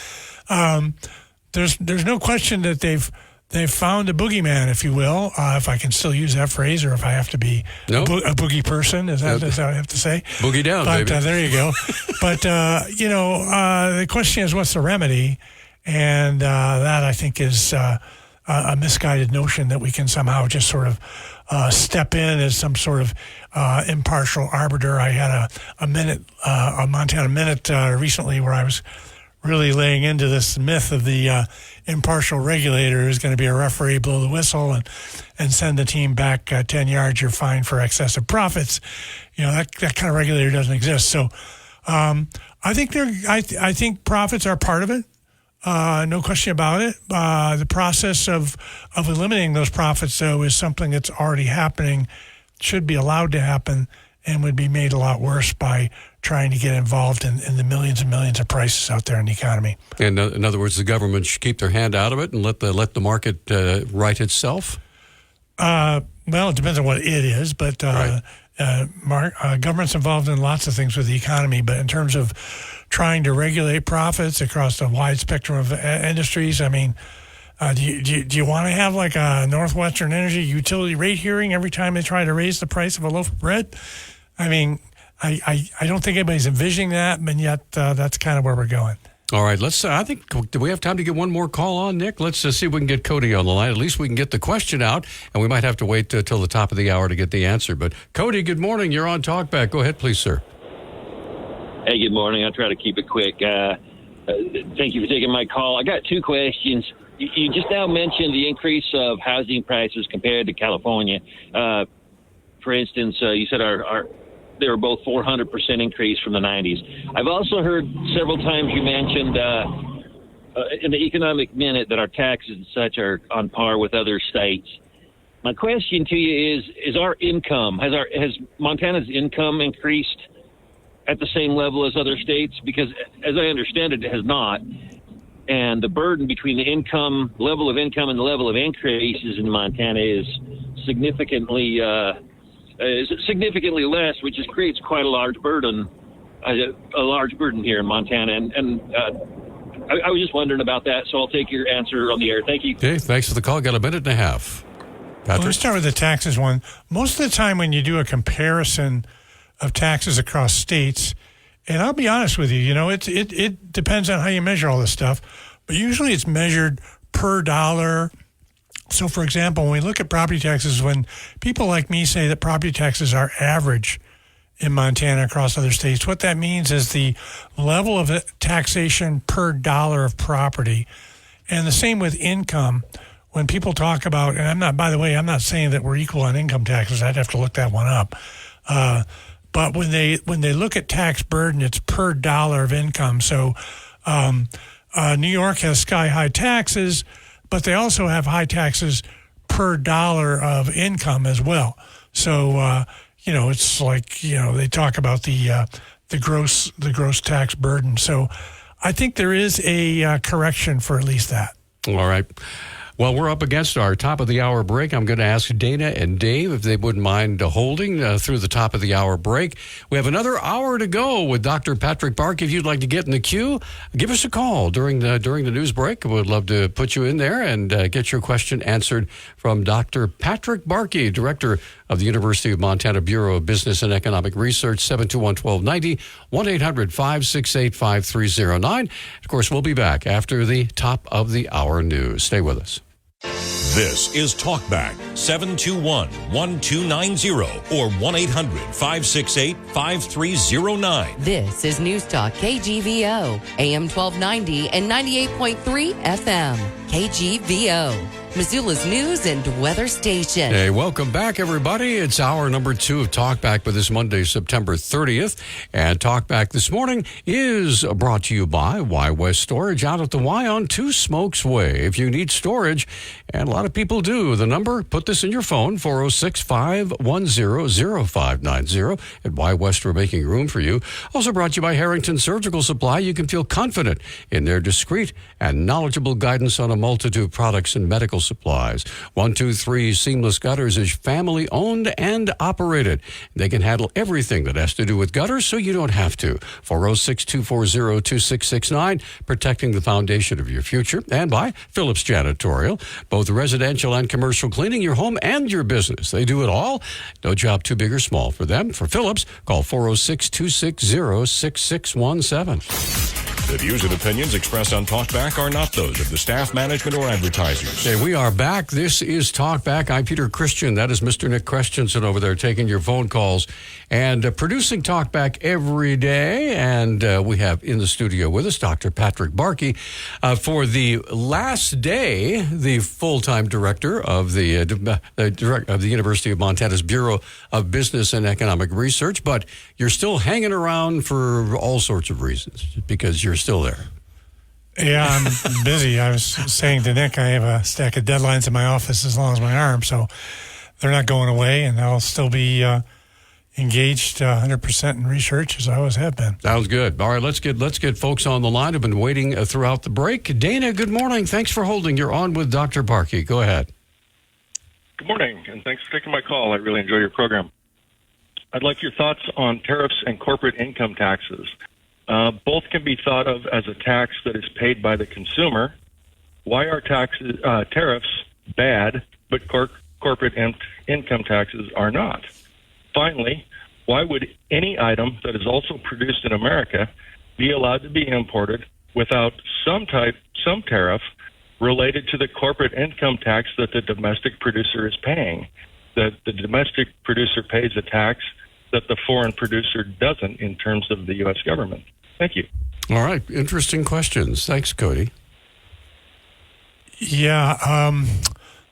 Speaker 16: There's no question that they've they've found a boogeyman, if you will, if I can still use that phrase, or if I have to be a boogie person. Is that what I have to say?
Speaker 3: Boogie down,
Speaker 16: but,
Speaker 3: baby.
Speaker 16: There you go. But, the question is, what's the remedy? And that, I think, is a misguided notion that we can somehow just sort of step in as some sort of impartial arbiter. I had a Montana Minute recently where I was really laying into this myth of the impartial regulator who's going to be a referee, blow the whistle, and send the team back 10 yards. You're fined for excessive profits. That kind of regulator doesn't exist. So I think profits are part of it. No question about it. The process of eliminating those profits, though, is something that's already happening, should be allowed to happen, and would be made a lot worse by trying to get involved in the millions and millions of prices out there in the economy.
Speaker 3: And in other words, the government should keep their hand out of it and let the market right itself?
Speaker 16: Well, it depends on what it is, but government's involved in lots of things with the economy, but in terms of trying to regulate profits across a wide spectrum of industries, I mean, do you want to have like a Northwestern Energy utility rate hearing every time they try to raise the price of a loaf of bread? I mean, I don't think anybody's envisioning that, but yet that's kind of where we're going.
Speaker 3: All right, let's. I think, do we have time to get one more call on, Nick? Let's see if we can get Cody on the line. At least we can get the question out, and we might have to wait till the top of the hour to get the answer. But Cody, good morning. You're on Talkback. Go ahead, please, sir.
Speaker 1: Hey, good morning. I'll try to keep it quick. Thank you for taking my call. I got two questions. You just now mentioned the increase of housing prices compared to California. For instance, you said they were both 400% increase from the 90s. I've also heard several times you mentioned in the Economic Minute that our taxes and such are on par with other states. My question to you is our income, has Montana's income increased at the same level as other states? Because as I understand it, it has not. And the burden between the level of income and the level of increases in Montana is significantly less, which creates quite a large burden here in Montana. And I was just wondering about that, so I'll take your answer on the air. Thank you.
Speaker 3: Okay, thanks for the call. Got a minute and a half. Patrick?
Speaker 16: Well, let's start with the taxes one. Most of the time when you do a comparison of taxes across states, and I'll be honest with you, it depends on how you measure all this stuff, but usually it's measured per dollar. So, for example, when we look at property taxes, when people like me say that property taxes are average in Montana across other states, what that means is the level of taxation per dollar of property. And the same with income. When people talk about, and I'm not saying that we're equal on income taxes. I'd have to look that one up. But when they look at tax burden, it's per dollar of income. So New York has sky-high taxes, but they also have high taxes per dollar of income as well. So, it's like, they talk about the gross tax burden. So I think there is a correction for at least that.
Speaker 3: All right. Well, we're up against our top of the hour break. I'm going to ask Dana and Dave if they wouldn't mind holding through the top of the hour break. We have another hour to go with Dr. Patrick Barkey. If you'd like to get in the queue, give us a call during the news break. We'd love to put you in there and get your question answered from Dr. Patrick Barkey, Director of the University of Montana Bureau of Business and Economic Research, 721-1290, 1-800-568-5309. Of course, we'll be back after the top of the hour news. Stay with us.
Speaker 11: This is Talkback, 721-1290 or 1-800-568-5309.
Speaker 23: This is Newstalk KGVO, AM 1290 and 98.3 FM. KGVO, Missoula's news and weather station.
Speaker 3: Hey, welcome back, everybody. It's hour number 2 of Talkback for this Monday, September 30th. And Talkback this morning is brought to you by Y West Storage out at the Y on Two Smokes Way. If you need storage, and a lot of people do, the number, put this in your phone, 406-510-0590. At Y West, we're making room for you. Also brought to you by Harrington Surgical Supply. You can feel confident in their discreet and knowledgeable guidance on a multitude of products and medical supplies. 123 Seamless Gutters is family owned and operated. They can handle everything that has to do with gutters, so you don't have to. 406-240-2669, protecting the foundation of your future. And by Phillips Janitorial, both residential and commercial cleaning, your home and your business. They do it all. No job too big or small for them. For Phillips, call 406-260-6617.
Speaker 11: The views and opinions expressed on Talkback are not those of the staff, management, or advertisers.
Speaker 3: Okay, we are back. This is Talkback. I'm Peter Christian. That is Mr. Nick Christensen over there taking your phone calls and producing Talkback every day. And we have in the studio with us Dr. Patrick Barkey. For the last day, the full-time director of the University of Montana's Bureau of Business and Economic Research. But you're still hanging around for all sorts of reasons because you're still there.
Speaker 16: Yeah, I'm busy. I was saying to Nick, I have a stack of deadlines in my office as long as my arm, so they're not going away, and I'll still be engaged 100% in research as I always have been.
Speaker 3: Sounds good. All right, let's get folks on the line. I've been waiting throughout the break. Dana, good morning. Thanks for holding. You're on with Dr. Barkey. Go ahead.
Speaker 8: Good morning, and thanks for taking my call. I really enjoy your program. I'd like your thoughts on tariffs and corporate income taxes. Both can be thought of as a tax that is paid by the consumer. Why are tariffs bad, but corporate income taxes are not? Finally, why would any item that is also produced in America be allowed to be imported without some tariff related to the corporate income tax that the domestic producer is paying? That the domestic producer pays a tax that the foreign producer doesn't in terms of the U.S. government. Thank you.
Speaker 3: All right. Interesting questions. Thanks, Cody.
Speaker 16: Yeah.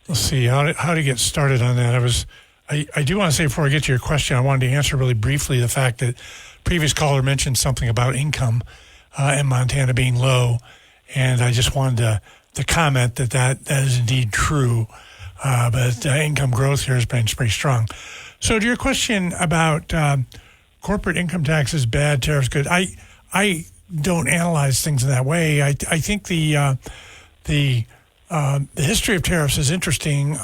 Speaker 16: Let's see how to get started on that. I do want to say before I get to your question, I wanted to answer really briefly the fact that previous caller mentioned something about income in Montana being low, and I just wanted to comment that is indeed true. But income growth here has been pretty strong. So to your question about corporate income taxes, bad, tariffs, good, I don't analyze things in that way. I think the history of tariffs is interesting.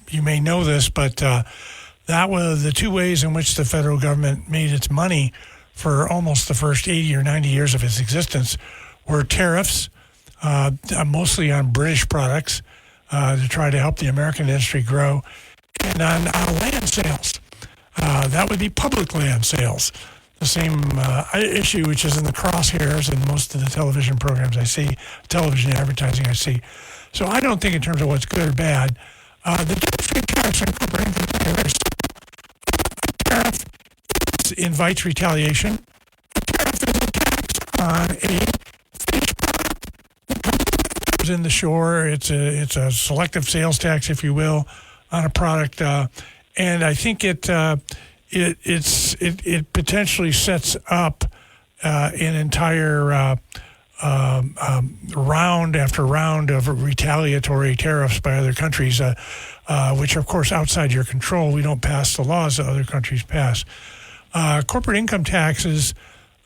Speaker 16: You may know this, but that was the two ways in which the federal government made its money for almost the first 80 or 90 years of its existence were tariffs, mostly on British products to try to help the American industry grow, and on land sales. That would be public land sales. The same issue which is in the crosshairs in most of the television programs I see, television advertising I see. So I don't think in terms of what's good or bad. The difference between tariffs and corporate income tax, a tariff invites retaliation. A tariff is a tax on a finished product that comes in the shore. It's a selective sales tax, if you will, on a product, and I think it potentially sets up an entire round after round of retaliatory tariffs by other countries, which are, of course, outside your control. We don't pass the laws that other countries pass. Corporate income taxes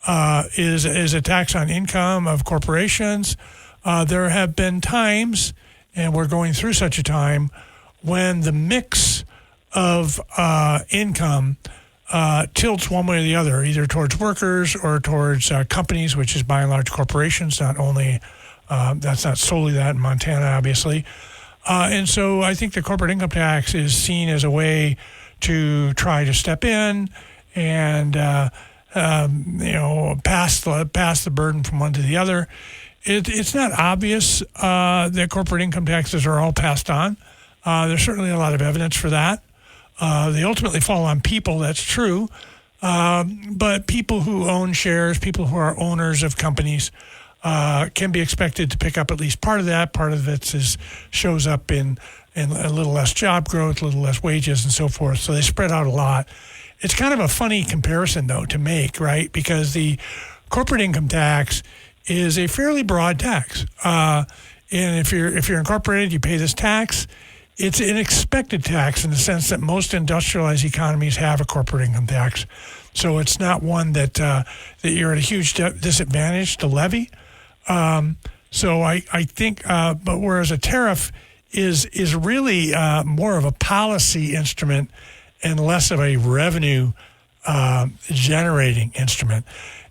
Speaker 16: is a tax on income of corporations. There have been times, and we're going through such a time, when the mix of income tilts one way or the other, either towards workers or towards companies, which is by and large corporations. Not only that's not solely that in Montana, obviously, and so I think the corporate income tax is seen as a way to try to step in and pass the burden from one to the other. It's not obvious that corporate income taxes are all passed on. There's certainly a lot of evidence for that. They ultimately fall on people, that's true. But people who own shares, people who are owners of companies, can be expected to pick up at least part of that. Part of it shows up in a little less job growth, a little less wages, and so forth. So they spread out a lot. It's kind of a funny comparison, though, to make, right? Because the corporate income tax is a fairly broad tax. And if you're incorporated, you pay this tax. It's an expected tax in the sense that most industrialized economies have a corporate income tax. So it's not one that you're at a huge disadvantage to levy. So I think, but whereas a tariff is really more of a policy instrument and less of a revenue generating instrument.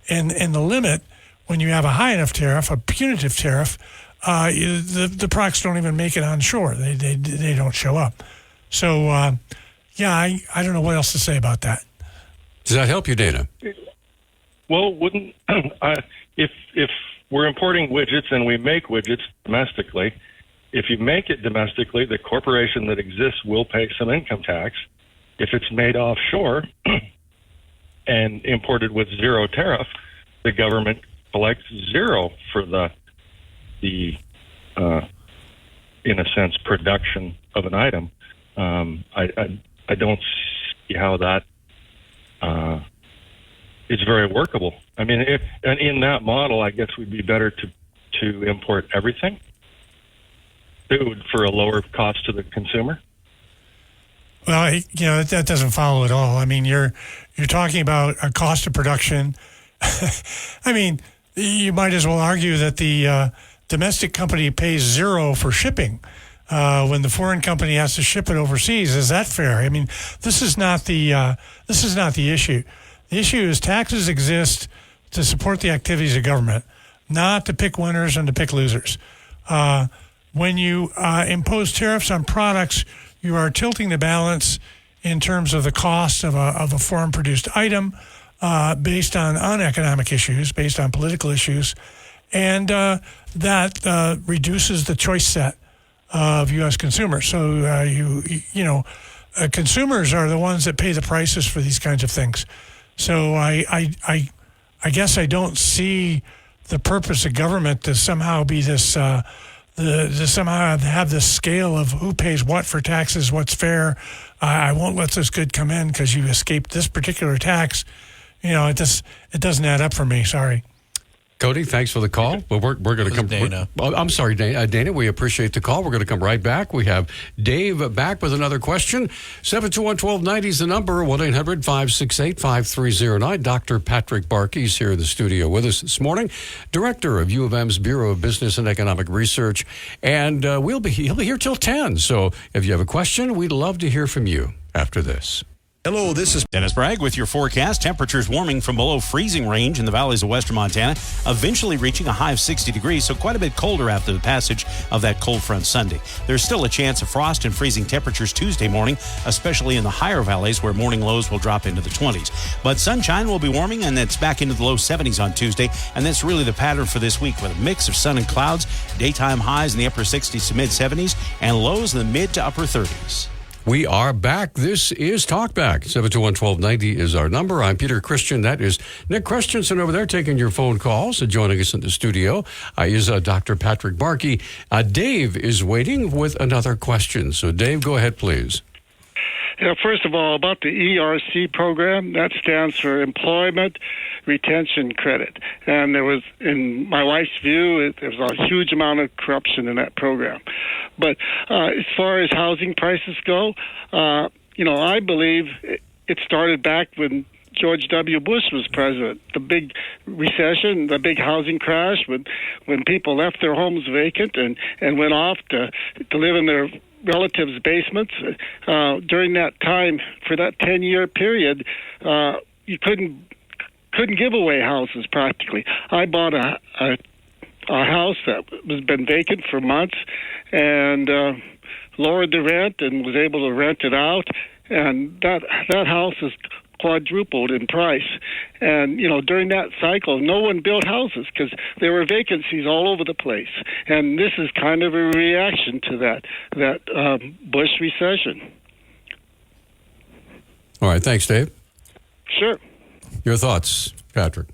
Speaker 16: And the limit, when you have a high enough tariff, a punitive tariff, the products don't even make it on shore. They don't show up. So, I don't know what else to say about that.
Speaker 3: Does that help you, Dana?
Speaker 8: Well, wouldn't if we're importing widgets and we make widgets domestically, if you make it domestically, the corporation that exists will pay some income tax. If it's made offshore and imported with zero tariff, the government collects zero for the in a sense, production of an item. I don't see how that is very workable. I mean, and in that model, I guess we'd be better to import everything food for a lower cost to the consumer.
Speaker 16: Well, that doesn't follow at all. I mean, you're talking about a cost of production. I mean, you might as well argue that the domestic company pays zero for shipping when the foreign company has to ship it overseas. Is that fair? I mean, this is not the issue. The issue is taxes exist to support the activities of government, not to pick winners and to pick losers. When you impose tariffs on products, you are tilting the balance in terms of the cost of a foreign-produced item based on uneconomic issues, based on political issues, and that reduces the choice set of U.S. consumers. So consumers are the ones that pay the prices for these kinds of things. So I guess I don't see the purpose of government to somehow be this. To somehow have this scale of who pays what for taxes, what's fair. I won't let this good come in because you escaped this particular tax. It doesn't add up for me. Sorry.
Speaker 3: Cody, thanks for the call. Well, we're going to come.
Speaker 4: Dana.
Speaker 3: I'm sorry, Dana. We appreciate the call. We're going to come right back. We have Dave back with another question. 721-1290 is the number. 1-800-568-5309. Dr. Patrick Barkey is here in the studio with us this morning, director of U of M's Bureau of Business and Economic Research, and he'll be here till 10. So if you have a question, we'd love to hear from you after this.
Speaker 7: Hello, this is Dennis Bragg with your forecast. Temperatures warming from below freezing range in the valleys of western Montana, eventually reaching a high of 60 degrees, so quite a bit colder after the passage of that cold front Sunday. There's still a chance of frost and freezing temperatures Tuesday morning, especially in the higher valleys where morning lows will drop into the 20s. But sunshine will be warming, and it's back into the low 70s on Tuesday, and that's really the pattern for this week with a mix of sun and clouds, daytime highs in the upper 60s to mid 70s, and lows in the mid to upper 30s.
Speaker 3: We are back. This is Talkback. 721-1290 is our number. I'm Peter Christian. That is Nick Christensen over there taking your phone calls. Joining us in the studio is Dr. Patrick Barkey. Dave is waiting with another question. So, Dave, go ahead, please.
Speaker 18: Yeah, first of all, about the ERC program, that stands for Employment Retention Credit. And there was, in my wife's view, there was a huge amount of corruption in that program. But as far as housing prices go, I believe it started back when George W. Bush was president. The big recession, the big housing crash, when people left their homes vacant and went off to live in their relatives' basements. During that time, for that 10-year period, you couldn't give away houses practically. I bought a house that has been vacant for months and lowered the rent and was able to rent it out. And that house is quadrupled in price. And, during that cycle, no one built houses because there were vacancies all over the place. And this is kind of a reaction to that Bush recession.
Speaker 3: All right. Thanks, Dave.
Speaker 18: Sure.
Speaker 3: Your thoughts, Patrick?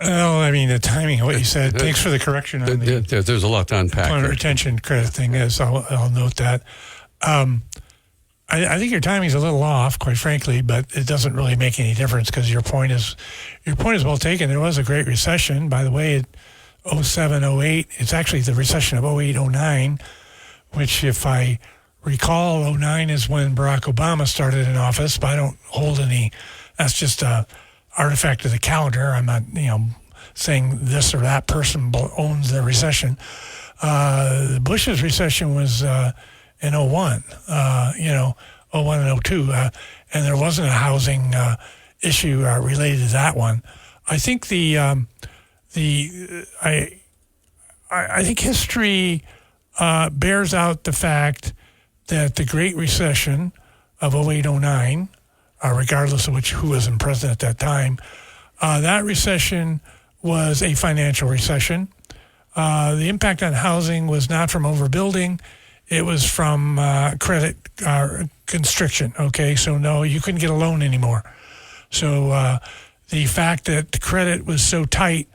Speaker 16: Well, I mean, the timing of what you said. Thanks for the correction on
Speaker 3: there's a lot to unpack.
Speaker 16: Employment retention credit thing is. I'll note that. I think your timing's a little off, quite frankly, but it doesn't really make any difference because your point is well taken. There was a great recession, by the way, 07, 08. It's actually the recession of 08, 09, which, if I recall, 09 is when Barack Obama started in office, but I don't hold any. That's just a artifact of the calendar. I'm not, saying this or that person owns the recession. Bush's recession was in 01, 01 and 02, and there wasn't a housing issue related to that one. I think I think history bears out the fact that the Great Recession of 08-09, regardless of who was in president at that time, that recession was a financial recession. The impact on housing was not from overbuilding. It was from credit constriction, okay? So, no, you couldn't get a loan anymore. So the fact that the credit was so tight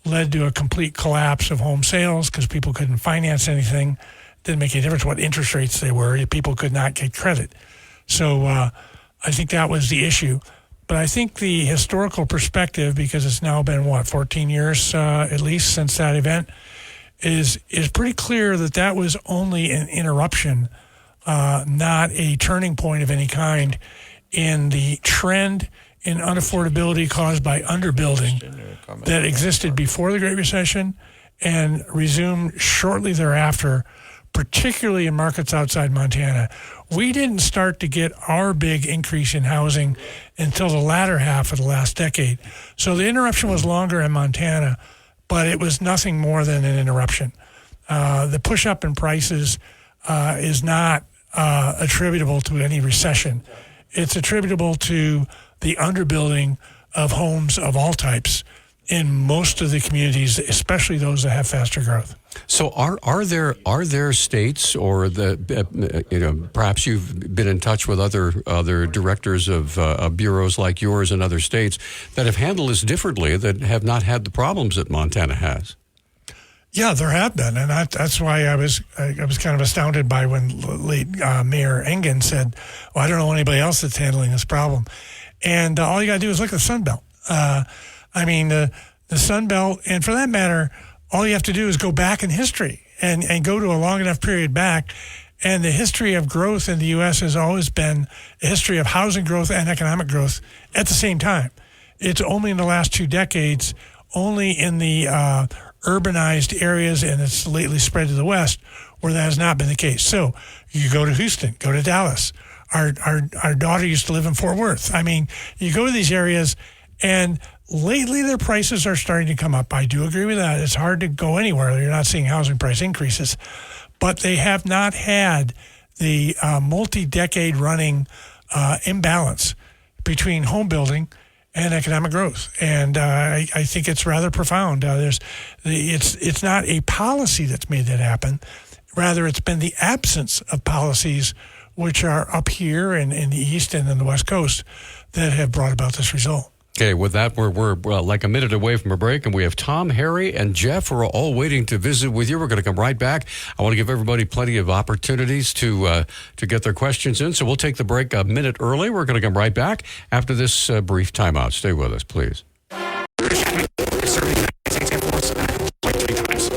Speaker 16: led to a complete collapse of home sales because people couldn't finance anything. Didn't make any difference what interest rates they were. People could not get credit. So I think that was the issue. But I think the historical perspective, because it's now been, 14 years at least since that event, is pretty clear that was only an interruption, not a turning point of any kind in the trend in unaffordability caused by underbuilding that existed before the Great Recession and resumed shortly thereafter, particularly in markets outside Montana. We didn't start to get our big increase in housing until the latter half of the last decade. So the interruption was longer in Montana, but it was nothing more than an interruption. The push-up in prices is not attributable to any recession. It's attributable to the underbuilding of homes of all types in most of the communities, especially those that have faster growth.
Speaker 3: So are there states or perhaps you've been in touch with other directors of bureaus like yours in other states that have handled this differently, that have not had the problems that Montana has?
Speaker 16: Yeah, there have been, and that's why I was kind of astounded by when late Mayor Engen said, "Well, I don't know anybody else that's handling this problem," and all you got to do is look at the Sun Belt. The Sun Belt, and for that matter, all you have to do is go back in history and go to a long enough period back. And the history of growth in the U.S. has always been a history of housing growth and economic growth at the same time. It's only in the last 2 decades, only in the urbanized areas, and it's lately spread to the West, where that has not been the case. So you go to Houston, go to Dallas. Our daughter used to live in Fort Worth. You go to these areas, and lately their prices are starting to come up. I do agree with that. It's hard to go anywhere. You're not seeing housing price increases. But they have not had the multi-decade running imbalance between home building and economic growth. And I think it's rather profound. It's not a policy that's made that happen. Rather, it's been the absence of policies which are up here in the East and in the West Coast that have brought about this result.
Speaker 3: Okay, with that, we're like a minute away from a break, and we have Tom, Harry, and Jeff who are all waiting to visit with you. We're going to come right back. I want to give everybody plenty of opportunities to get their questions in, so we'll take the break a minute early. We're going to come right back after this brief timeout. Stay with us, please.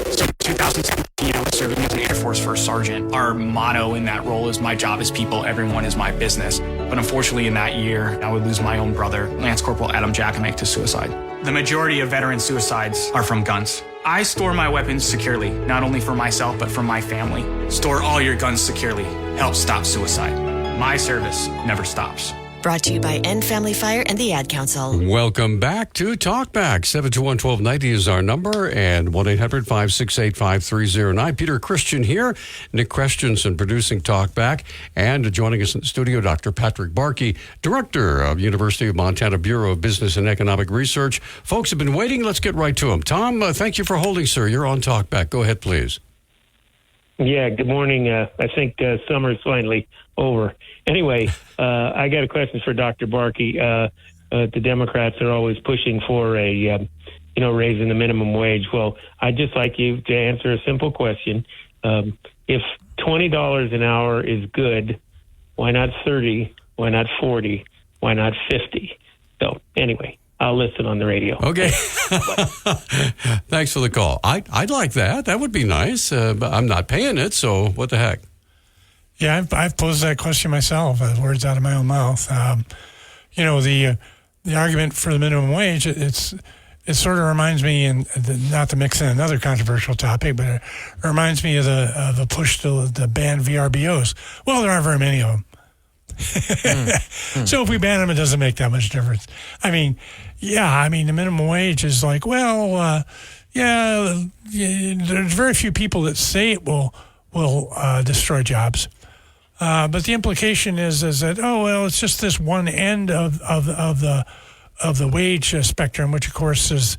Speaker 6: So 2017, I was serving as an Air Force First Sergeant. Our motto in that role is, "My job is people, everyone is my business." But unfortunately, in that year, I would lose my own brother, Lance Corporal Adam Jackamek, to suicide. The majority of veteran suicides are from guns. I store my weapons securely, not only for myself, but for my family. Store all your guns securely. Help stop suicide. My service never stops.
Speaker 12: Brought to you by End Family Fire and the Ad Council.
Speaker 3: Welcome back to Talkback. 721-1290 is our number, and 1-800-568-5309. Peter Christian here. Nick Christensen producing Talkback. And joining us in the studio, Dr. Patrick Barkey, Director of University of Montana Bureau of Business and Economic Research. Folks have been waiting. Let's get right to them. Tom, thank you for holding, sir. You're on Talkback. Go ahead, please.
Speaker 13: Yeah, good morning. I think summer is finally over. Anyway, I got a question for Dr. Barkey. The Democrats are always pushing for raising the minimum wage. Well, I'd just like you to answer a simple question. If $20 an hour is good, why not 30? Why not 40? Why not 50? So anyway, I'll listen on the radio.
Speaker 3: Okay. Thanks for the call. I'd like that. That would be nice. But I'm not paying it, so what the heck?
Speaker 16: Yeah, I've posed that question myself, words out of my own mouth. The argument for the minimum wage, it's it sort of reminds me, and not to mix in another controversial topic, but it reminds me of the push to ban VRBOs. Well, there aren't very many of them. So if we ban them, it doesn't make that much difference. I mean, the minimum wage is like, well, there's very few people that say it will destroy jobs. But the implication is that, it's just this one end of the wage spectrum, which of course is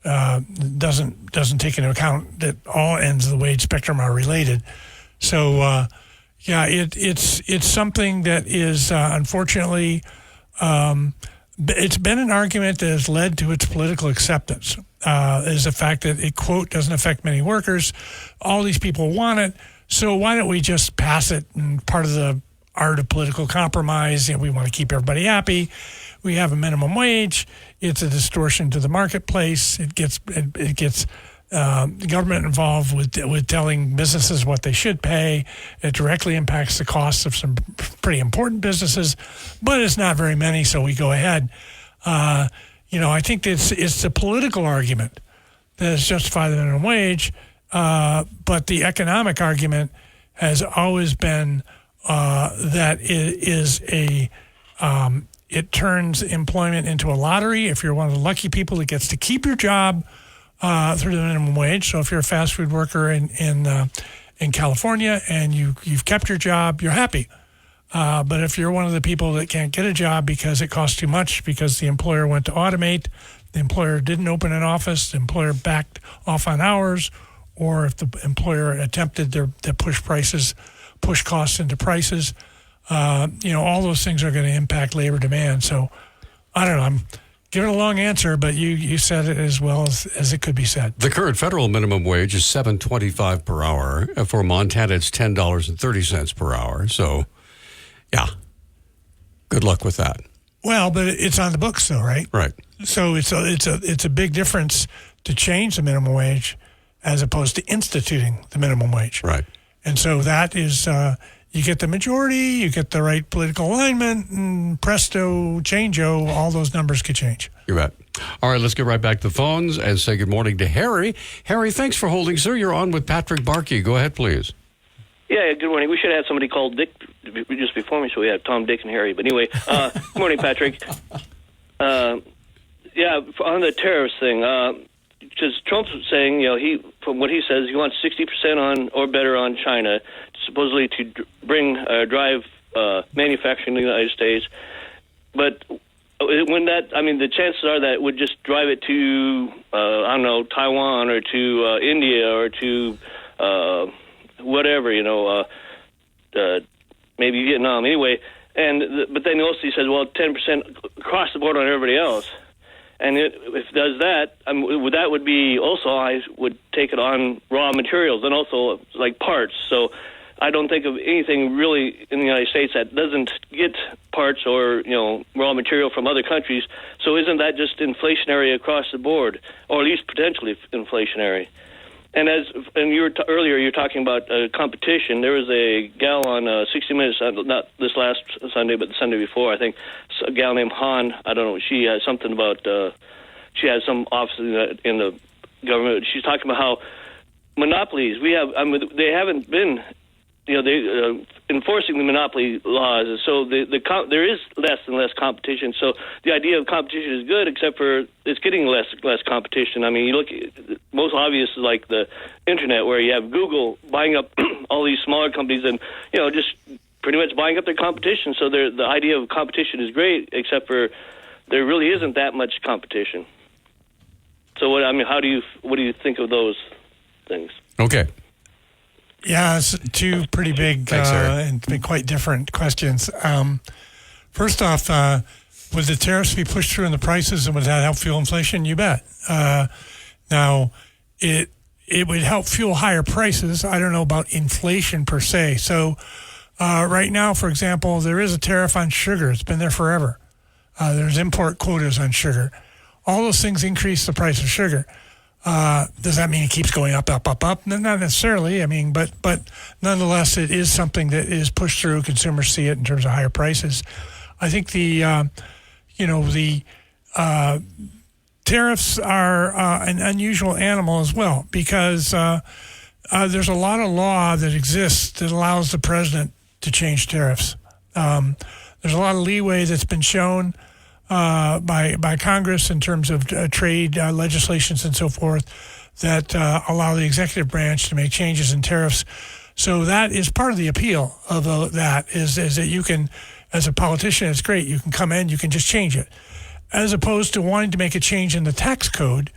Speaker 16: doesn't take into account that all ends of the wage spectrum are related. So it's something that is unfortunately it's been an argument that has led to its political acceptance. Is the fact that it, quote, doesn't affect many workers. All these people want it. So why don't we just pass it? And part of the art of political compromise, we want to keep everybody happy. We have a minimum wage. It's a distortion to the marketplace. It gets the government involved with telling businesses what they should pay. It directly impacts the costs of some pretty important businesses, but it's not very many, so we go ahead. I think it's the political argument that has justified the minimum wage, but the economic argument has always been that it turns employment into a lottery. If you're one of the lucky people that gets to keep your job through the minimum wage, so if you're a fast food worker in California and you've kept your job, you're happy. But if you're one of the people that can't get a job because it costs too much, because the employer went to automate, the employer didn't open an office, the employer backed off on hours, or if the employer attempted to push costs into prices, all those things are going to impact labor demand. So I don't know. I'm giving a long answer, but you said it as well as it could be said.
Speaker 3: The current federal minimum wage is $7.25 per hour. For Montana, it's $10.30 per hour. So, yeah, good luck with that.
Speaker 16: Well, but it's on the books, though, right?
Speaker 3: Right.
Speaker 16: So it's a big difference to change the minimum wage as opposed to instituting the minimum wage.
Speaker 3: Right.
Speaker 16: And so that is, you get the majority, you get the right political alignment, and presto, change-o, all those numbers could change.
Speaker 3: You bet. All right, let's get right back to the phones and say good morning to Harry. Harry, thanks for holding, sir. You're on with Patrick Barkey. Go ahead, please.
Speaker 9: Yeah, good morning. We should have had somebody called Dick just before me, so we have Tom, Dick, and Harry. But anyway, good morning, Patrick. On the tariffs thing, because Trump's saying, from what he says, he wants 60% on or better on China, supposedly to drive manufacturing in the United States. But the chances are that it would just drive it to, Taiwan or to India or to whatever, maybe Vietnam. Anyway, but then also he says, 10% across the board on everybody else. And if it does that, that would be also, I would take it on raw materials and also like parts. So I don't think of anything really in the United States that doesn't get parts or, raw material from other countries. So isn't that just inflationary across the board, or at least potentially inflationary? And you were earlier, you were talking about competition. There was a gal on 60 Minutes, not this last Sunday, but the Sunday before, I think, a gal named Han. I don't know. She has something about. She has some office in the government. She's talking about how monopolies. They haven't been. They enforcing the monopoly laws, so there is less and less competition. So the idea of competition is good, except for it's getting less competition. I mean, you look most obvious is like the internet, where you have Google buying up all these smaller companies and just pretty much buying up their competition. So the idea of competition is great, except for there really isn't that much competition. So what do you think of those things?
Speaker 3: Okay.
Speaker 16: Yeah, it's two pretty big and quite different questions. First off, would the tariffs be pushed through in the prices, and would that help fuel inflation? You bet. Now, it would help fuel higher prices. I don't know about inflation per se. So right now, for example, there is a tariff on sugar. It's been there forever. There's import quotas on sugar. All those things increase the price of sugar. Does that mean it keeps going up? Not necessarily. But nonetheless, it is something that is pushed through. Consumers see it in terms of higher prices. I think tariffs are an unusual animal as well, because there's a lot of law that exists that allows the president to change tariffs. There's a lot of leeway that's been shown by Congress in terms of trade legislations and so forth that allow the executive branch to make changes in tariffs. So that is part of the appeal of that is that you can, as a politician, it's great. You can come in, you can just change it, as opposed to wanting to make a change in the tax code,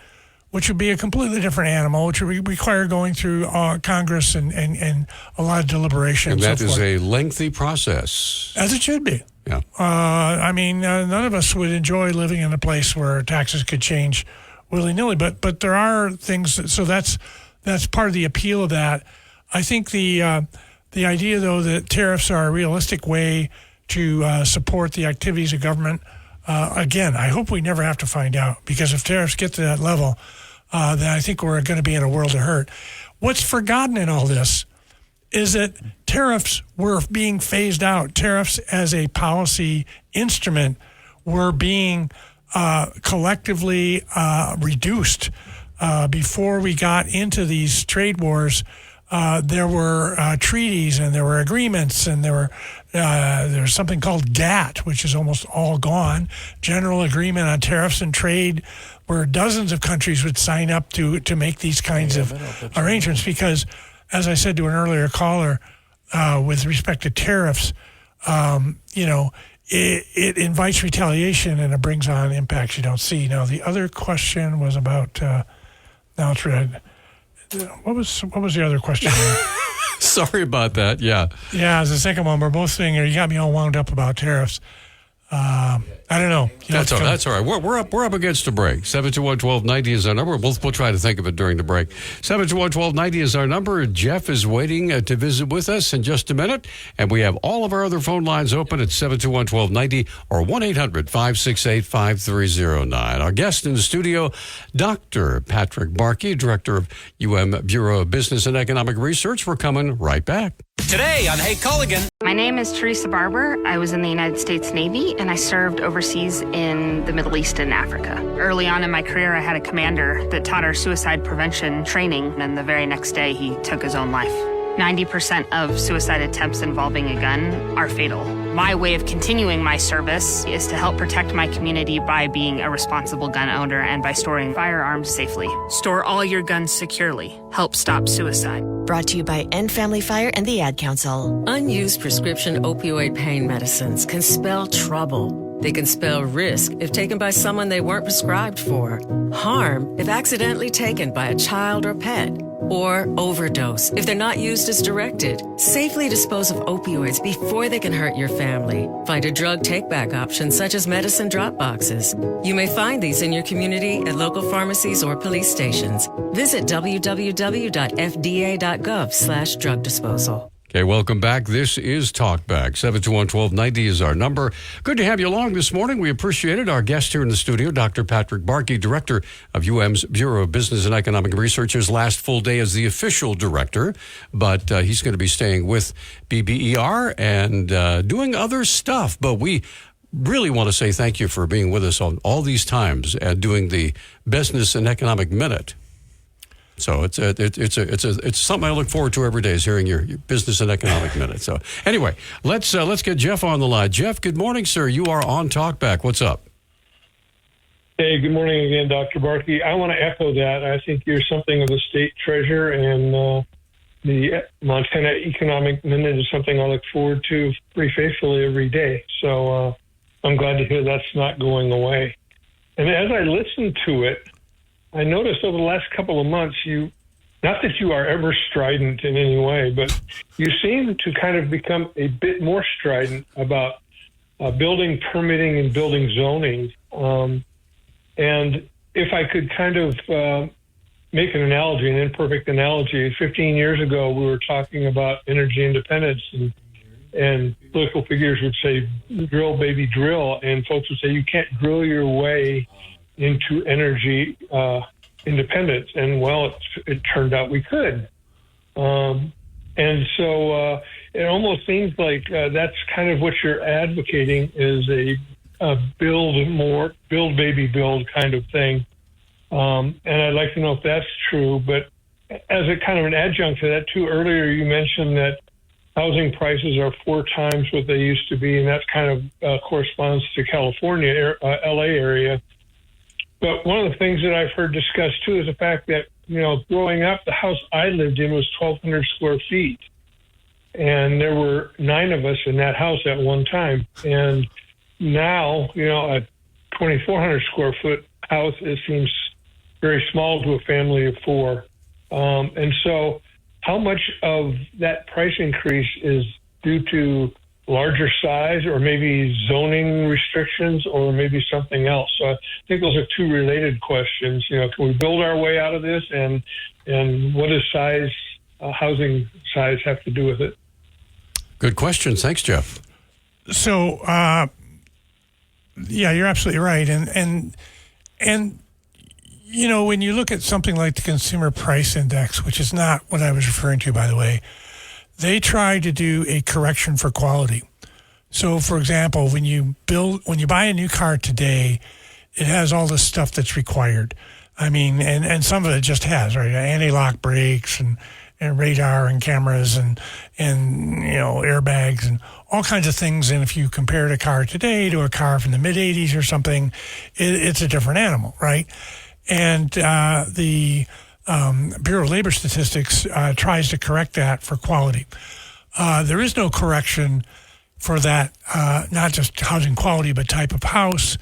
Speaker 16: which would be a completely different animal, which would require going through Congress and a lot of deliberation.
Speaker 3: And that
Speaker 16: so
Speaker 3: is
Speaker 16: forth.
Speaker 3: a lengthy process.
Speaker 16: As it should be.
Speaker 3: Yeah.
Speaker 16: None of us would enjoy living in a place where taxes could change willy-nilly, but there are things. So that's part of the appeal of that. I think the idea, though, that tariffs are a realistic way to support the activities of government. Again, I hope we never have to find out, because if tariffs get to that level, then I think we're going to be in a world of hurt. What's forgotten in all this is that tariffs were being phased out. Tariffs as a policy instrument were being collectively reduced. Before we got into these trade wars, there were treaties and there were agreements, and there's something called GATT, which is almost all gone. General Agreement on Tariffs and Trade, where dozens of countries would sign up to make these kinds of arrangements. Because, as I said to an earlier caller, with respect to tariffs, it invites retaliation and it brings on impacts you don't see. Now, the other question was about. Now it's red. What was the other question?
Speaker 3: Sorry about that. Yeah.
Speaker 16: Yeah, as the second one, we're both saying you got me all wound up about tariffs. I don't know.
Speaker 3: That's all right. We're up against a break. 721-1290 is our number. We'll try to think of it during the break. 721-1290 is our number. Jeff is waiting to visit with us in just a minute. And we have all of our other phone lines open at 721-1290 or 1-800-568-5309. Our guest in the studio, Dr. Patrick Barkey, Director of Bureau of Business and Economic Research. We're coming right back.
Speaker 10: Today on Hey Culligan.
Speaker 14: My name is Teresa Barber. I was in the United States Navy, and I served overseas in the Middle East and Africa. Early on in my career, I had a commander that taught our suicide prevention training, and the very next day, he took his own life. 90% of suicide attempts involving a gun are fatal. My way of continuing my service is to help protect my community by being a responsible gun owner and by storing firearms safely. Store all your guns securely. Help stop suicide.
Speaker 12: Brought to you by End Family Fire and the Ad Council.
Speaker 15: Unused prescription opioid pain medicines can spell trouble. They can spell risk if taken by someone they weren't prescribed for, harm if accidentally taken by a child or pet, or overdose if they're not used as directed. Safely dispose of opioids before they can hurt your family. Find a drug take-back option such as medicine drop boxes. You may find these in your community at local pharmacies or police stations. Visit www.fda.gov/drug disposal.
Speaker 3: Okay, welcome back. This is Talkback. 721-1290 is our number. Good to have you along this morning. We appreciate it. Our guest here in the studio, Dr. Patrick Barkey, Director of UM's Bureau of Business and Economic Research, his last full day as the official director, but he's going to be staying with BBER and doing other stuff. But we really want to say thank you for being with us on all these times and doing the Business and Economic Minute. So it's something I look forward to every day, is hearing your Business and Economic Minute. So anyway, let's get Jeff on the line. Jeff, good morning, sir. You are on Talkback. What's up?
Speaker 24: Hey, good morning again, Dr. Barkey. I want to echo that. I think you're something of a state treasure, and the Montana Economic Minute is something I look forward to pretty faithfully every day. So I'm glad to hear that's not going away. And as I listen to it, I noticed over the last couple of months, not that you are ever strident in any way, but you seem to kind of become a bit more strident about building permitting and building zoning. And if I could kind of make an analogy, an imperfect analogy, 15 years ago, we were talking about energy independence, and political figures would say, drill, baby, drill. And folks would say, you can't drill your way into energy independence. And well, it turned out we could. And so it almost seems like that's kind of what you're advocating, is a build baby build kind of thing. And I'd like to know if that's true. But as a kind of an adjunct to that, too, earlier you mentioned that housing prices are 4 times what they used to be, and that kind of corresponds to California, LA area. But one of the things that I've heard discussed, too, is the fact that, growing up, the house I lived in was 1,200 square feet. And there were 9 of us in that house at one time. And now, a 2,400 square foot house, it seems very small to a family of 4. And so how much of that price increase is due to larger size or maybe zoning restrictions or maybe something else? So I think those are 2 related questions. Can we build our way out of this, and what does housing size have to do with it?
Speaker 3: Good questions. Thanks, Jeff.
Speaker 16: So, yeah, you're absolutely right. And when you look at something like the Consumer Price Index, which is not what I was referring to, by the way, they try to do a correction for quality. So, for example, when you buy a new car today, it has all the stuff that's required. I mean, and some of it just has, right? Anti-lock brakes and radar and cameras and airbags and all kinds of things. And if you compare a car today to a car from the mid-'80s or something, it's a different animal, right? And the Bureau of Labor Statistics tries to correct that for quality. There is no correction for that, not just housing quality, but type of house.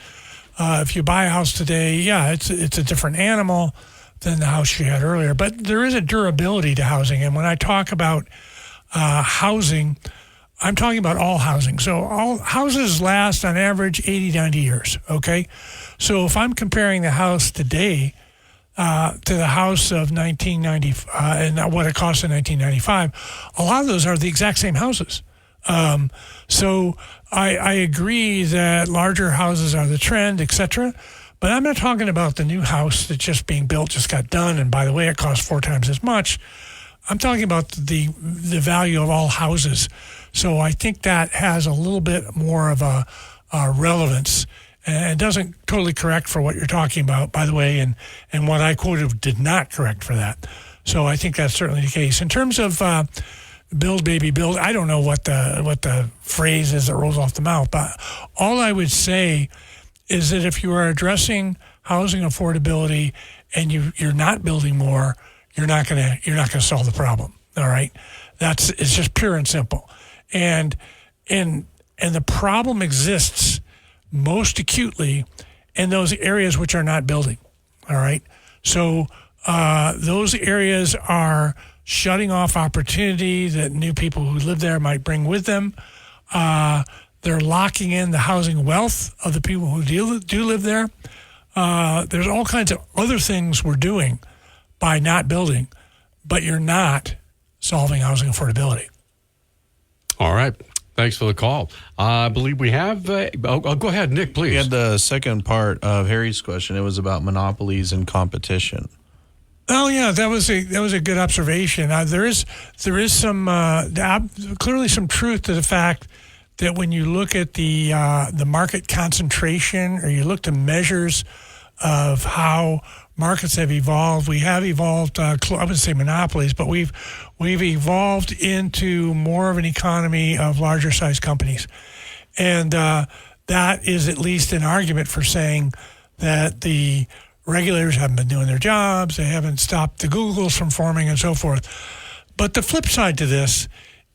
Speaker 16: If you buy a house today, it's a different animal than the house you had earlier. But there is a durability to housing. And when I talk about housing, I'm talking about all housing. So all houses last on average 80, 90 years, okay? So if I'm comparing the house today to the house of 1990 and what it cost in 1995, a lot of those are the exact same houses. So I agree that larger houses are the trend, et cetera. But I'm not talking about the new house that's just being built, just got done, and by the way, it costs 4 times as much. I'm talking about the value of all houses. So I think that has a little bit more of a relevance. And it doesn't totally correct for what you're talking about, by the way, and what I quoted did not correct for that. So I think that's certainly the case. In terms of build, baby, build, I don't know what the phrase is that rolls off the mouth, but all I would say is that if you are addressing housing affordability and you're not building more, you're not gonna solve the problem. All right, it's just pure and simple, and the problem exists most acutely in those areas which are not building. All right, so those areas are shutting off opportunity that new people who live there might bring with them. They're locking in the housing wealth of the people who do live there. There's all kinds of other things we're doing by not building, but you're not solving housing affordability.
Speaker 3: All right. Thanks for the call. I believe we have... go ahead, Nick, please.
Speaker 4: We had the second part of Harry's question. It was about monopolies and competition.
Speaker 16: Oh yeah, that was a good observation. There is some clearly some truth to the fact that when you look at the market concentration, or you look to measures of how markets have evolved, we have evolved. I wouldn't say monopolies, but we've evolved into more of an economy of larger size companies, and that is at least an argument for saying that the regulators haven't been doing their jobs. They haven't stopped the Googles from forming and so forth. But the flip side to this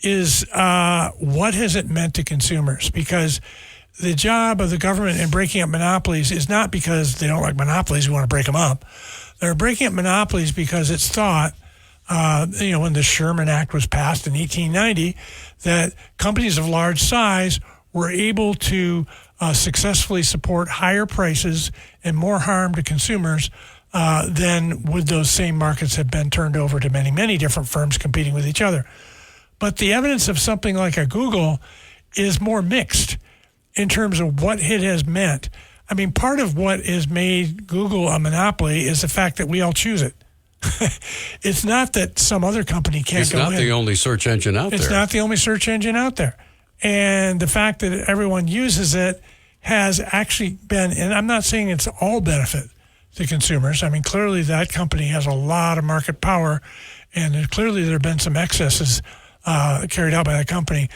Speaker 16: is what has it meant to consumers? Because the job of the government in breaking up monopolies is not because they don't like monopolies, we want to break them up. They're breaking up monopolies because it's thought, when the Sherman Act was passed in 1890, that companies of large size were able to successfully support higher prices and more harm to consumers than would those same markets have been turned over to many, many different firms competing with each other. But the evidence of something like a Google is more mixed in terms of what it has meant. I mean, part of what has made Google a monopoly is the fact that we all choose it. It's not that some other company can't go in.
Speaker 3: It's not the only search engine out there.
Speaker 16: It's not the only search engine out there. And the fact that everyone uses it has actually been, and I'm not saying it's all benefit the consumers. I mean, clearly that company has a lot of market power, and clearly there have been some excesses carried out by that company.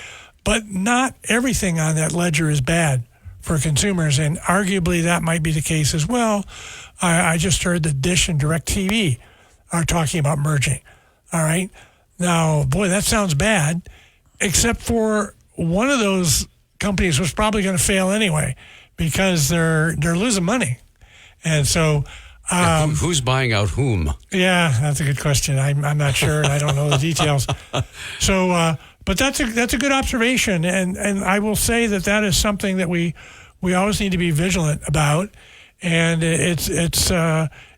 Speaker 16: But not everything on that ledger is bad for consumers, and arguably that might be the case as well. I just heard that Dish and DirecTV are talking about merging. All right. Now, boy, that sounds bad, except for one of those companies was probably going to fail anyway because they're losing money. And so
Speaker 3: who's buying out whom?
Speaker 16: Yeah, that's a good question. I'm not sure, and I don't know the details. So, but that's a good observation, and I will say that is something that we always need to be vigilant about. And it's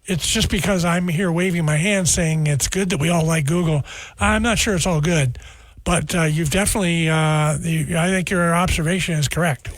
Speaker 16: just because I'm here waving my hand saying it's good that we all like Google. I'm not sure it's all good, but you've definitely. I think your observation is correct.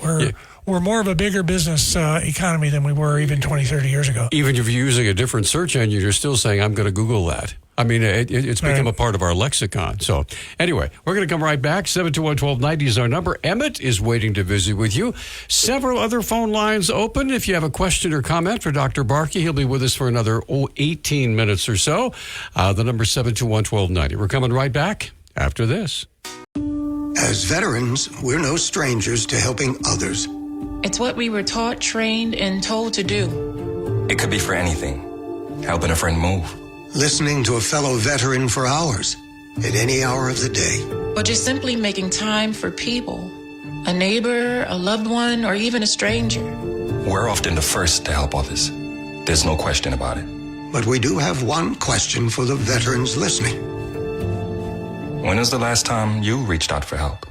Speaker 16: We're more of a bigger business economy than we were even 20, 30 years ago.
Speaker 3: Even if you're using a different search engine, you're still saying, I'm going to Google that. I mean, it's become a part of our lexicon. So anyway, we're going to come right back. 721-1290 is our number. Emmett is waiting to visit with you. Several other phone lines open. If you have a question or comment for Dr. Barkey, he'll be with us for another 18 minutes or so. The number is 721-1290. We're coming right back after this.
Speaker 5: As veterans, we're no strangers to helping others.
Speaker 17: It's what we were taught, trained, and told to do.
Speaker 19: It could be for anything. Helping a friend move.
Speaker 5: Listening to a fellow veteran for hours, at any hour of the day.
Speaker 17: Or just simply making time for people. A neighbor, a loved one, or even a stranger.
Speaker 19: We're often the first to help others. There's no question about it.
Speaker 5: But we do have one question for the veterans listening.
Speaker 19: When was the last time you reached out for help?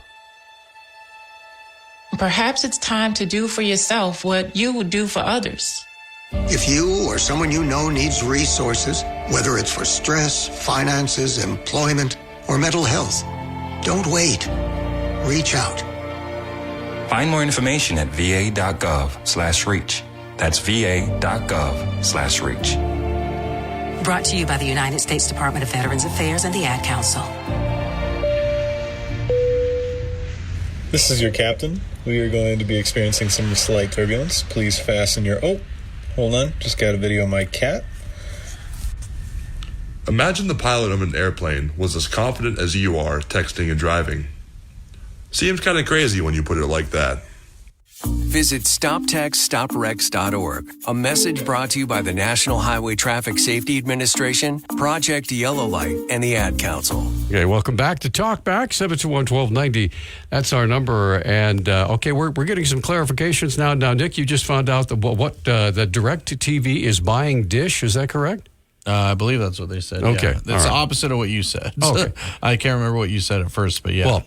Speaker 17: Perhaps it's time to do for yourself what you would do for others.
Speaker 5: If you or someone you know needs resources, whether it's for stress, finances, employment, or mental health, don't wait. Reach out.
Speaker 19: Find more information at va.gov/reach. That's va.gov/reach.
Speaker 20: Brought to you by the United States Department of Veterans Affairs and the Ad Council.
Speaker 25: This is your captain. We are going to be experiencing some slight turbulence. Please fasten your... Oh, hold on. Just got a video of my cat.
Speaker 26: Imagine the pilot of an airplane was as confident as you are texting and driving. Seems kind of crazy when you put it like that.
Speaker 27: Visit StopTextStopWrecks.org. A message brought to you by the National Highway Traffic Safety Administration, Project Yellow Light, and the Ad Council.
Speaker 3: Okay, welcome back to Talkback, 721-1290. That's our number. And, okay, we're getting some clarifications now. Now, Nick, you just found out that what the DirecTV is buying Dish. Is that correct?
Speaker 4: I believe that's what they said.
Speaker 3: Okay.
Speaker 4: Yeah. That's the opposite of what you said.
Speaker 3: Okay.
Speaker 4: I can't remember what you said at first, but yeah.
Speaker 3: Well,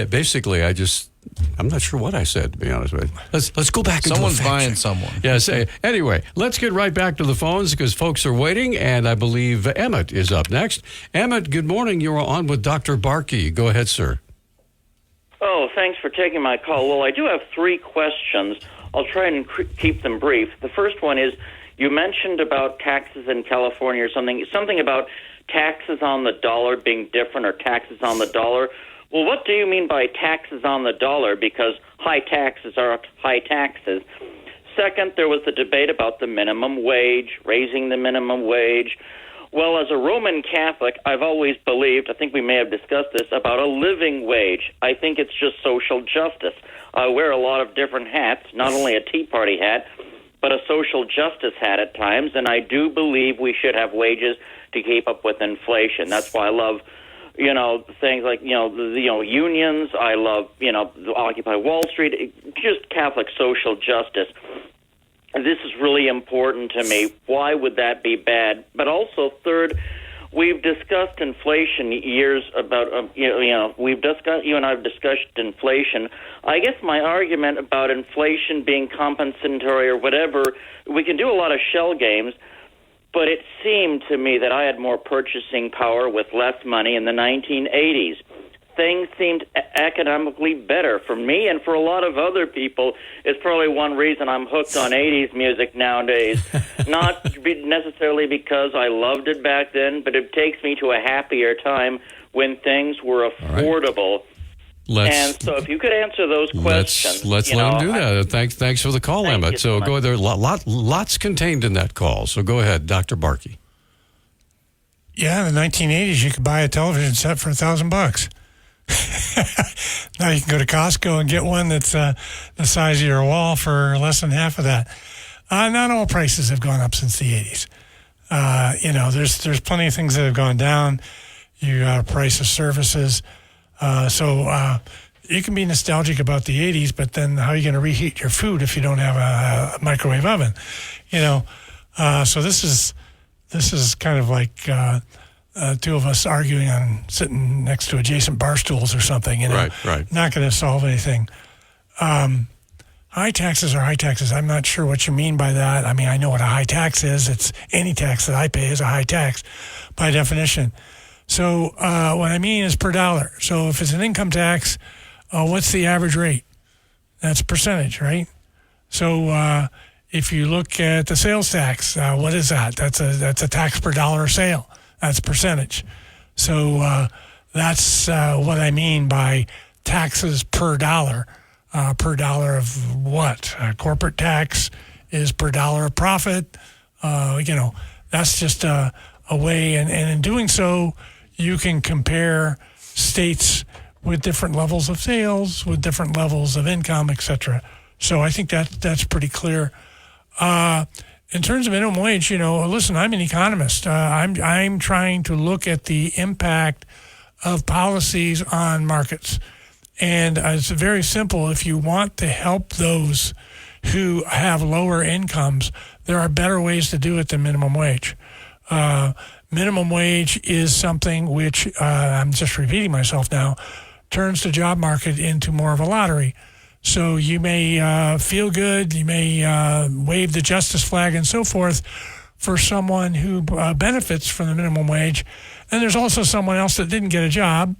Speaker 3: basically, I'm not sure what I said, to be honest with you. Let's go back.
Speaker 4: Someone's buying someone.
Speaker 3: Yes. Anyway, let's get right back to the phones because folks are waiting, and I believe Emmett is up next. Emmett, good morning. You're on with Dr. Barkey. Go ahead, sir.
Speaker 28: Oh, thanks for taking my call. Well, I do have three questions. I'll try and keep them brief. The first one is, you mentioned about taxes in California or something about taxes on the dollar being different or taxes on the dollar. Well, what do you mean by taxes on the dollar? Because high taxes are high taxes. Second, there was the debate about the minimum wage, raising the minimum wage. Well, as a Roman Catholic, I've always believed, I think we may have discussed this, about a living wage. I think it's just social justice. I wear a lot of different hats, not only a Tea Party hat, but a social justice hat at times, and I do believe we should have wages to keep up with inflation. That's why I love, things like, unions. I love, Occupy Wall Street, just Catholic social justice. This is really important to me. Why would that be bad? But also, third, we've discussed inflation years about, we've discussed, you and I have discussed inflation. I guess my argument about inflation being compensatory or whatever, we can do a lot of shell games, but it seemed to me that I had more purchasing power with less money in the 1980s. Things seemed economically better for me and for a lot of other people. It's probably one reason I'm hooked on 80s music nowadays. Not necessarily because I loved it back then, but it takes me to a happier time when things were affordable. And so if you could answer those questions.
Speaker 3: Let's let him do that. Thanks for the call, Emmett. So go ahead. There are lots contained in that call. So go ahead, Dr. Barkey.
Speaker 16: Yeah, in the 1980s, you could buy a television set for $1,000. Now you can go to Costco and get one that's the size of your wall for less than half of that. Not all prices have gone up since the 80s. There's plenty of things that have gone down. You got a price of services. So you can be nostalgic about the 80s, but then how are you going to reheat your food if you don't have a microwave oven? So this is kind of like two of us arguing on sitting next to adjacent bar stools or something.
Speaker 3: Right.
Speaker 16: Not going to solve anything. High taxes are high taxes. I'm not sure what you mean by that. I mean, I know what a high tax is. It's any tax that I pay is a high tax by definition. So what I mean is per dollar. So if it's an income tax, what's the average rate? That's a percentage, right? So if you look at the sales tax, what is that? That's a tax per dollar sale. That's percentage. So that's what I mean by taxes per dollar. Per dollar of what? Corporate tax is per dollar of profit. That's just a way. And in doing so, you can compare states with different levels of sales, with different levels of income, etc. So I think that's pretty clear. In terms of minimum wage, listen, I'm an economist. I'm trying to look at the impact of policies on markets. And it's very simple. If you want to help those who have lower incomes, there are better ways to do it than minimum wage. Minimum wage is something which, I'm just repeating myself now, turns the job market into more of a lottery. So you may feel good, you may wave the justice flag and so forth for someone who benefits from the minimum wage. And there's also someone else that didn't get a job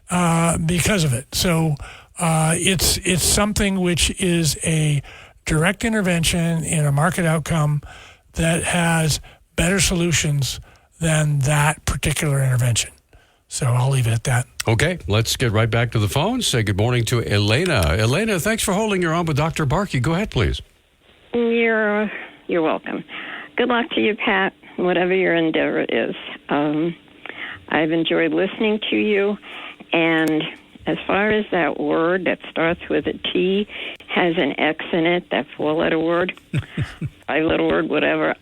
Speaker 16: because of it. So it's something which is a direct intervention in a market outcome that has better solutions than that particular intervention. So I'll leave it at that.
Speaker 3: Okay, let's get right back to the phone. Say good morning to Elena. Elena, thanks for holding your own with Dr. Barkey. Go ahead, please.
Speaker 1: You're welcome. Good luck to you, Pat, whatever your endeavor is. I've enjoyed listening to you, and as far as that word that starts with a T, has an X in it, that four-letter word, five-letter word, whatever,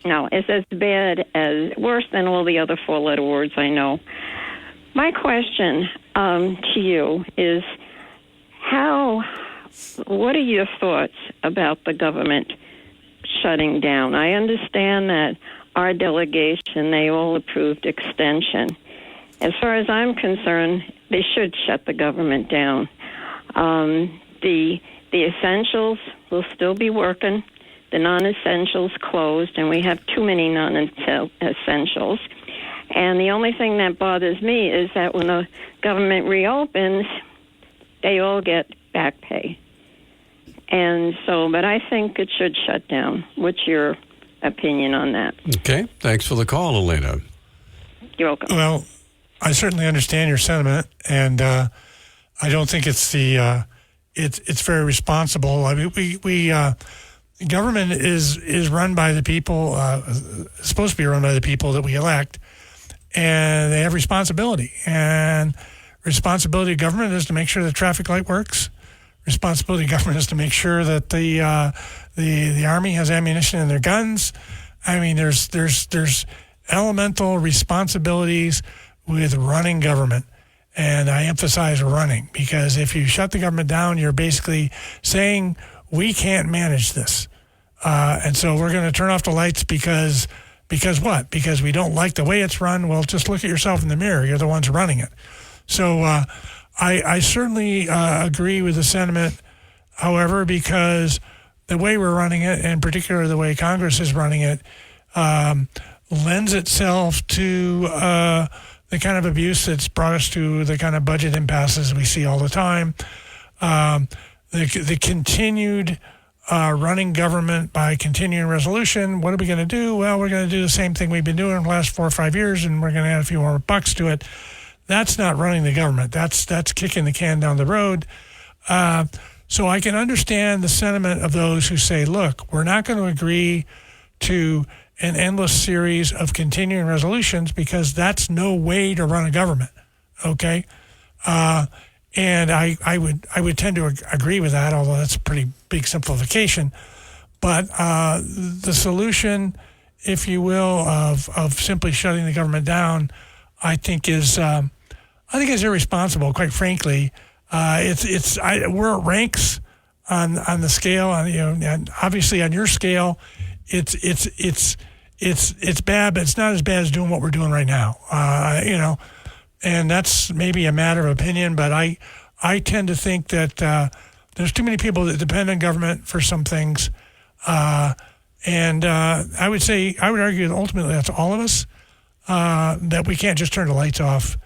Speaker 1: no, it's as bad as, worse than all the other four-letter words I know. My question to you is, what are your thoughts about the government shutting down? I understand that our delegation, they all approved extension. As far as I'm concerned, they should shut the government down. The essentials will still be working. The non-essentials closed, and we have too many non-essentials. And the only thing that bothers me is that when the government reopens, they all get back pay. And so, but I think it should shut down. What's your opinion on that?
Speaker 3: Okay, thanks for the call, Elena.
Speaker 1: You're welcome.
Speaker 16: Well, I certainly understand your sentiment, and I don't think it's it's very responsible. I mean, we government is run by the people, supposed to be run by the people that we elect, and they have responsibility. And responsibility of government is to make sure the traffic light works. Responsibility of government is to make sure that the Army has ammunition in their guns. I mean, there's elemental responsibilities with running government. And I emphasize running, because if you shut the government down, you're basically saying we can't manage this. And so we're going to turn off the lights because what? Because we don't like the way it's run? Well, just look at yourself in the mirror. You're the ones running it. So I certainly agree with the sentiment, however, because the way we're running it, and particularly the way Congress is running it, lends itself to the kind of abuse that's brought us to the kind of budget impasses we see all the time. The continued running government by continuing resolution. What are we going to do? Well, we're going to do the same thing we've been doing in the last 4 or 5 years, and we're going to add a few more bucks to it. that's not running the government. That's kicking the can down the road. So I can understand the sentiment of those who say, look, we're not going to agree to an endless series of continuing resolutions because that's no way to run a government. Okay. And I would tend to agree with that, although that's a pretty big simplification. But the solution, if you will, of simply shutting the government down, I think is irresponsible. Quite frankly, where it ranks on the scale, and obviously on your scale, it's bad, but it's not as bad as doing what we're doing right now. And that's maybe a matter of opinion, but I tend to think that there's too many people that depend on government for some things. And I would argue that ultimately that's all of us, that we can't just turn the lights off,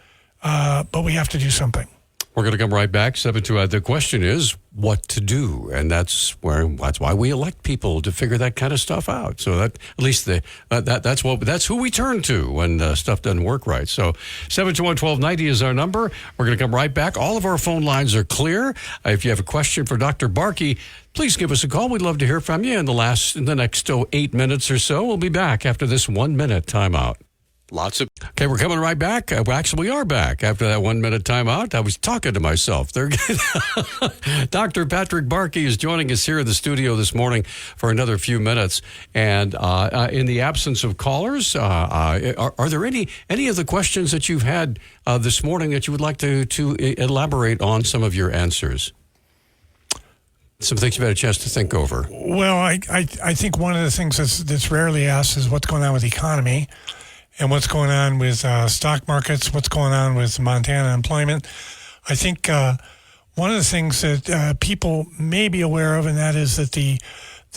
Speaker 16: but we have to do something.
Speaker 3: We're going to come right back. The question is what to do, and that's why we elect people, to figure that kind of stuff out. So that at least that's who we turn to when stuff doesn't work right. So 721-1290 is our number. We're going to come right back. All of our phone lines are clear. If you have a question for Dr. Barkey, please give us a call. We'd love to hear from you in the next 8 minutes or so. We'll be back after this 1 minute timeout. Okay, we're coming right back. Actually, we are back after that 1 minute timeout. I was talking to myself. Dr. Patrick Barkey is joining us here in the studio this morning for another few minutes. And in the absence of callers, are there any of the questions that you've had this morning that you would like to elaborate on some of your answers? Some things you've had a chance to think over.
Speaker 16: Well, I think one of the things that's rarely asked is what's going on with the economy. And what's going on with stock markets, what's going on with Montana employment. I think one of the things that people may be aware of, and that is that the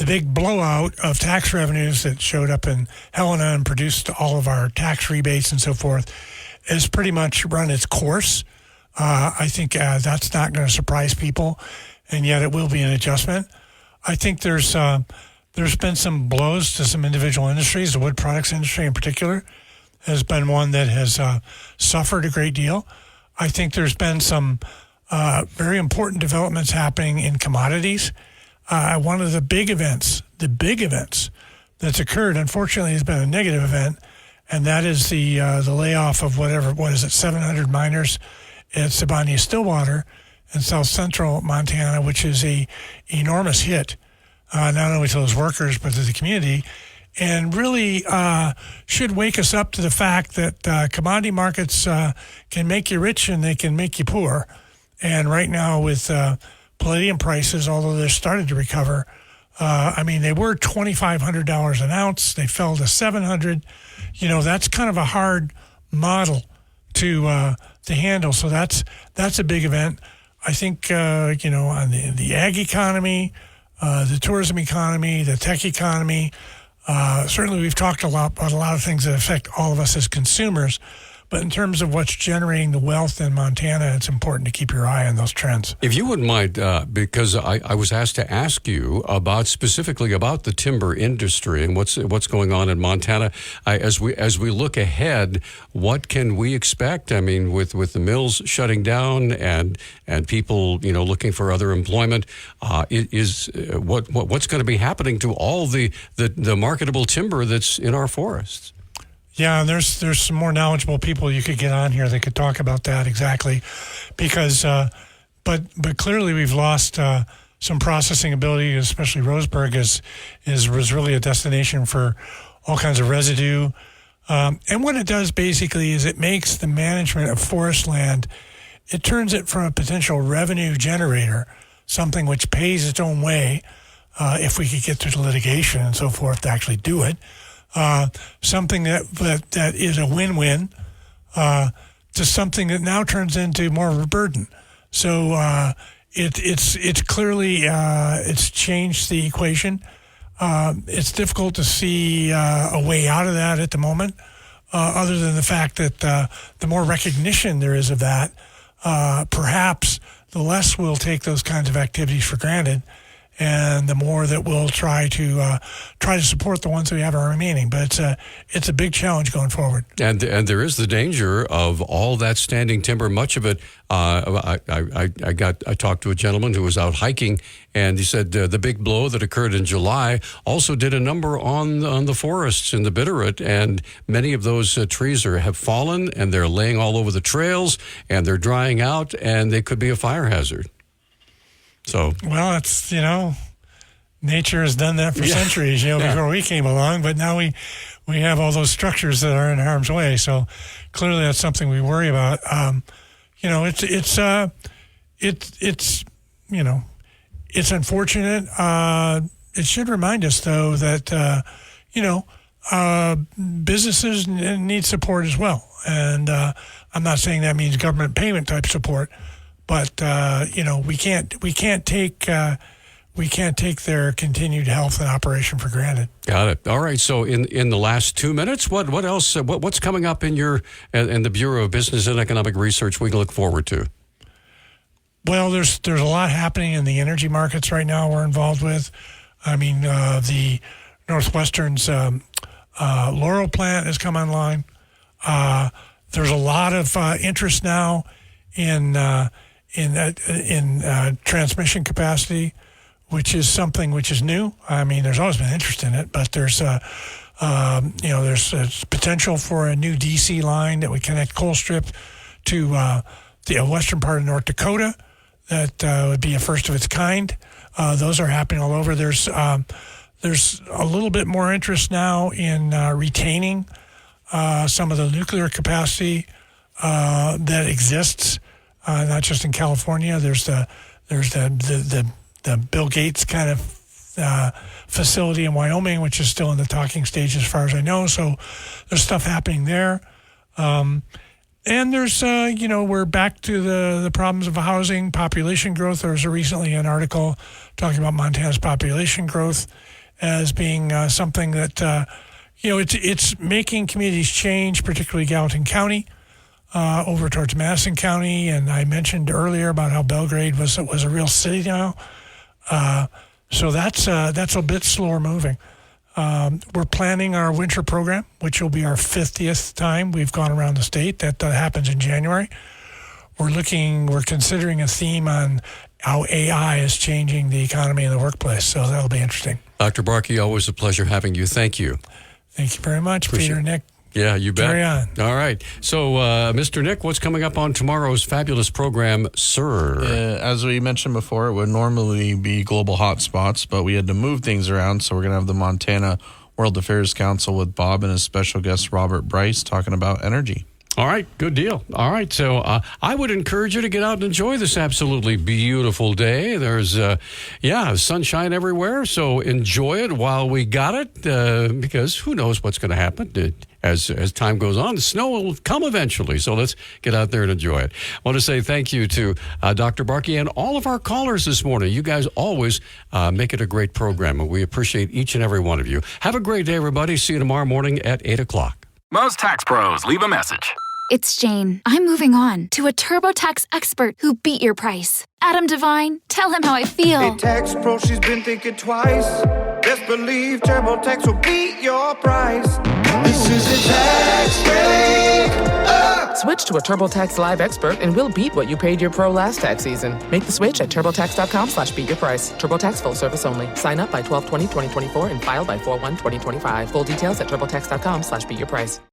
Speaker 16: big blowout of tax revenues that showed up in Helena and produced all of our tax rebates and so forth has pretty much run its course. I think that's not going to surprise people, and yet it will be an adjustment. I think there's been some blows to some individual industries. The wood products industry in particular has been one that has suffered a great deal. I think there's been some very important developments happening in commodities. One of the big events that's occurred, unfortunately, has been a negative event, and that is the layoff of 700 miners at Siboney-Stillwater in south central Montana, which is a enormous hit, not only to those workers but to the community. And really should wake us up to the fact that commodity markets can make you rich and they can make you poor. And right now with palladium prices, although they're starting to recover, they were $2,500 an ounce. They fell to $700. That's kind of a hard model to handle. So that's a big event. I think, on the ag economy, the tourism economy, the tech economy, certainly we've talked a lot about a lot of things that affect all of us as consumers, but in terms of what's generating the wealth in Montana, it's important to keep your eye on those trends.
Speaker 3: If you wouldn't mind, because I was asked to ask you specifically about the timber industry and what's going on in Montana. As we look ahead, what can we expect? I mean, with the mills shutting down and people looking for other employment, what's going to be happening to all the marketable timber that's in our forests?
Speaker 16: Yeah, and there's some more knowledgeable people you could get on here that could talk about that exactly, because but clearly we've lost some processing ability, especially Roseburg was really a destination for all kinds of residue, and what it does basically is it makes the management of forest land, it turns it from a potential revenue generator, something which pays its own way, if we could get through the litigation and so forth to actually do it. Something that is a win-win to something that now turns into more of a burden. So it's clearly it's changed the equation. It's difficult to see a way out of that at the moment, other than the fact that the more recognition there is of that, perhaps the less we'll take those kinds of activities for granted. and the more that we'll try to support the ones that we have are remaining. But it's a big challenge going forward.
Speaker 3: And there is the danger of all that standing timber. Much of it, I talked to a gentleman who was out hiking, and he said the big blow that occurred in July also did a number on the forests in the Bitterroot, and many of those trees have fallen, and they're laying all over the trails, and they're drying out, and they could be a fire hazard. So,
Speaker 16: well, it's, nature has done that for centuries, before we came along, but now we have all those structures that are in harm's way. So clearly that's something we worry about. It's unfortunate. It should remind us, though, that, businesses need support as well. And I'm not saying that means government payment type support, but we can't take their continued health and operation for granted.
Speaker 3: Got it. All right. So in the last 2 minutes, what else? What's coming up in the Bureau of Business and Economic Research we can look forward to?
Speaker 16: Well, there's a lot happening in the energy markets right now. We're involved with. I mean, the Northwestern's Laurel plant has come online. There's a lot of interest now in transmission capacity, which is something which is new. I mean, there's always been interest in it, but there's potential for a new DC line that would connect Colstrip to the western part of North Dakota. That would be a first of its kind. Those are happening all over. There's a little bit more interest now in retaining some of the nuclear capacity that exists, not just in California. There's the Bill Gates kind of facility in Wyoming, which is still in the talking stage as far as I know. So there's stuff happening there. And there's, we're back to the problems of housing, population growth. There was recently an article talking about Montana's population growth as being something that, it's making communities change, particularly Gallatin County, over towards Madison County. And I mentioned earlier about how Belgrade was a real city now. So that's a bit slower moving. We're planning our winter program, which will be our 50th time we've gone around the state. That happens in January. We're considering a theme on how AI is changing the economy and the workplace. So that'll be interesting.
Speaker 3: Dr. Barkey, always a pleasure having you. Thank you.
Speaker 16: Thank you very much, Peter and Nick.
Speaker 3: Yeah, you bet.
Speaker 16: Carry on.
Speaker 3: All right. So, Mr. Nick, what's coming up on tomorrow's fabulous program, sir?
Speaker 4: As we mentioned before, it would normally be global hotspots, but we had to move things around. So we're going to have the Montana World Affairs Council with Bob and his special guest, Robert Bryce, talking about energy.
Speaker 3: All right, good deal. All right, so I would encourage you to get out and enjoy this absolutely beautiful day. There's, sunshine everywhere, so enjoy it while we got it, because who knows what's going to happen as time goes on. The snow will come eventually, so let's get out there and enjoy it. I want to say thank you to Dr. Barkey and all of our callers this morning. You guys always make it a great program, and we appreciate each and every one of you. Have a great day, everybody. See you tomorrow morning at 8 o'clock.
Speaker 2: Most tax pros leave a message.
Speaker 7: It's Jane. I'm moving on to a TurboTax expert who beat your price. Adam Devine, tell him how I feel.
Speaker 8: Hey, tax pro, she's been thinking twice. Best believe TurboTax will beat your price. This is a tax break.
Speaker 11: Switch to a TurboTax Live expert and we'll beat what you paid your pro last tax season. Make the switch at TurboTax.com/beatyourprice. TurboTax full service only. Sign up by 12/20/2024 and file by 4/1/2025. Full details at TurboTax.com/beatyourprice.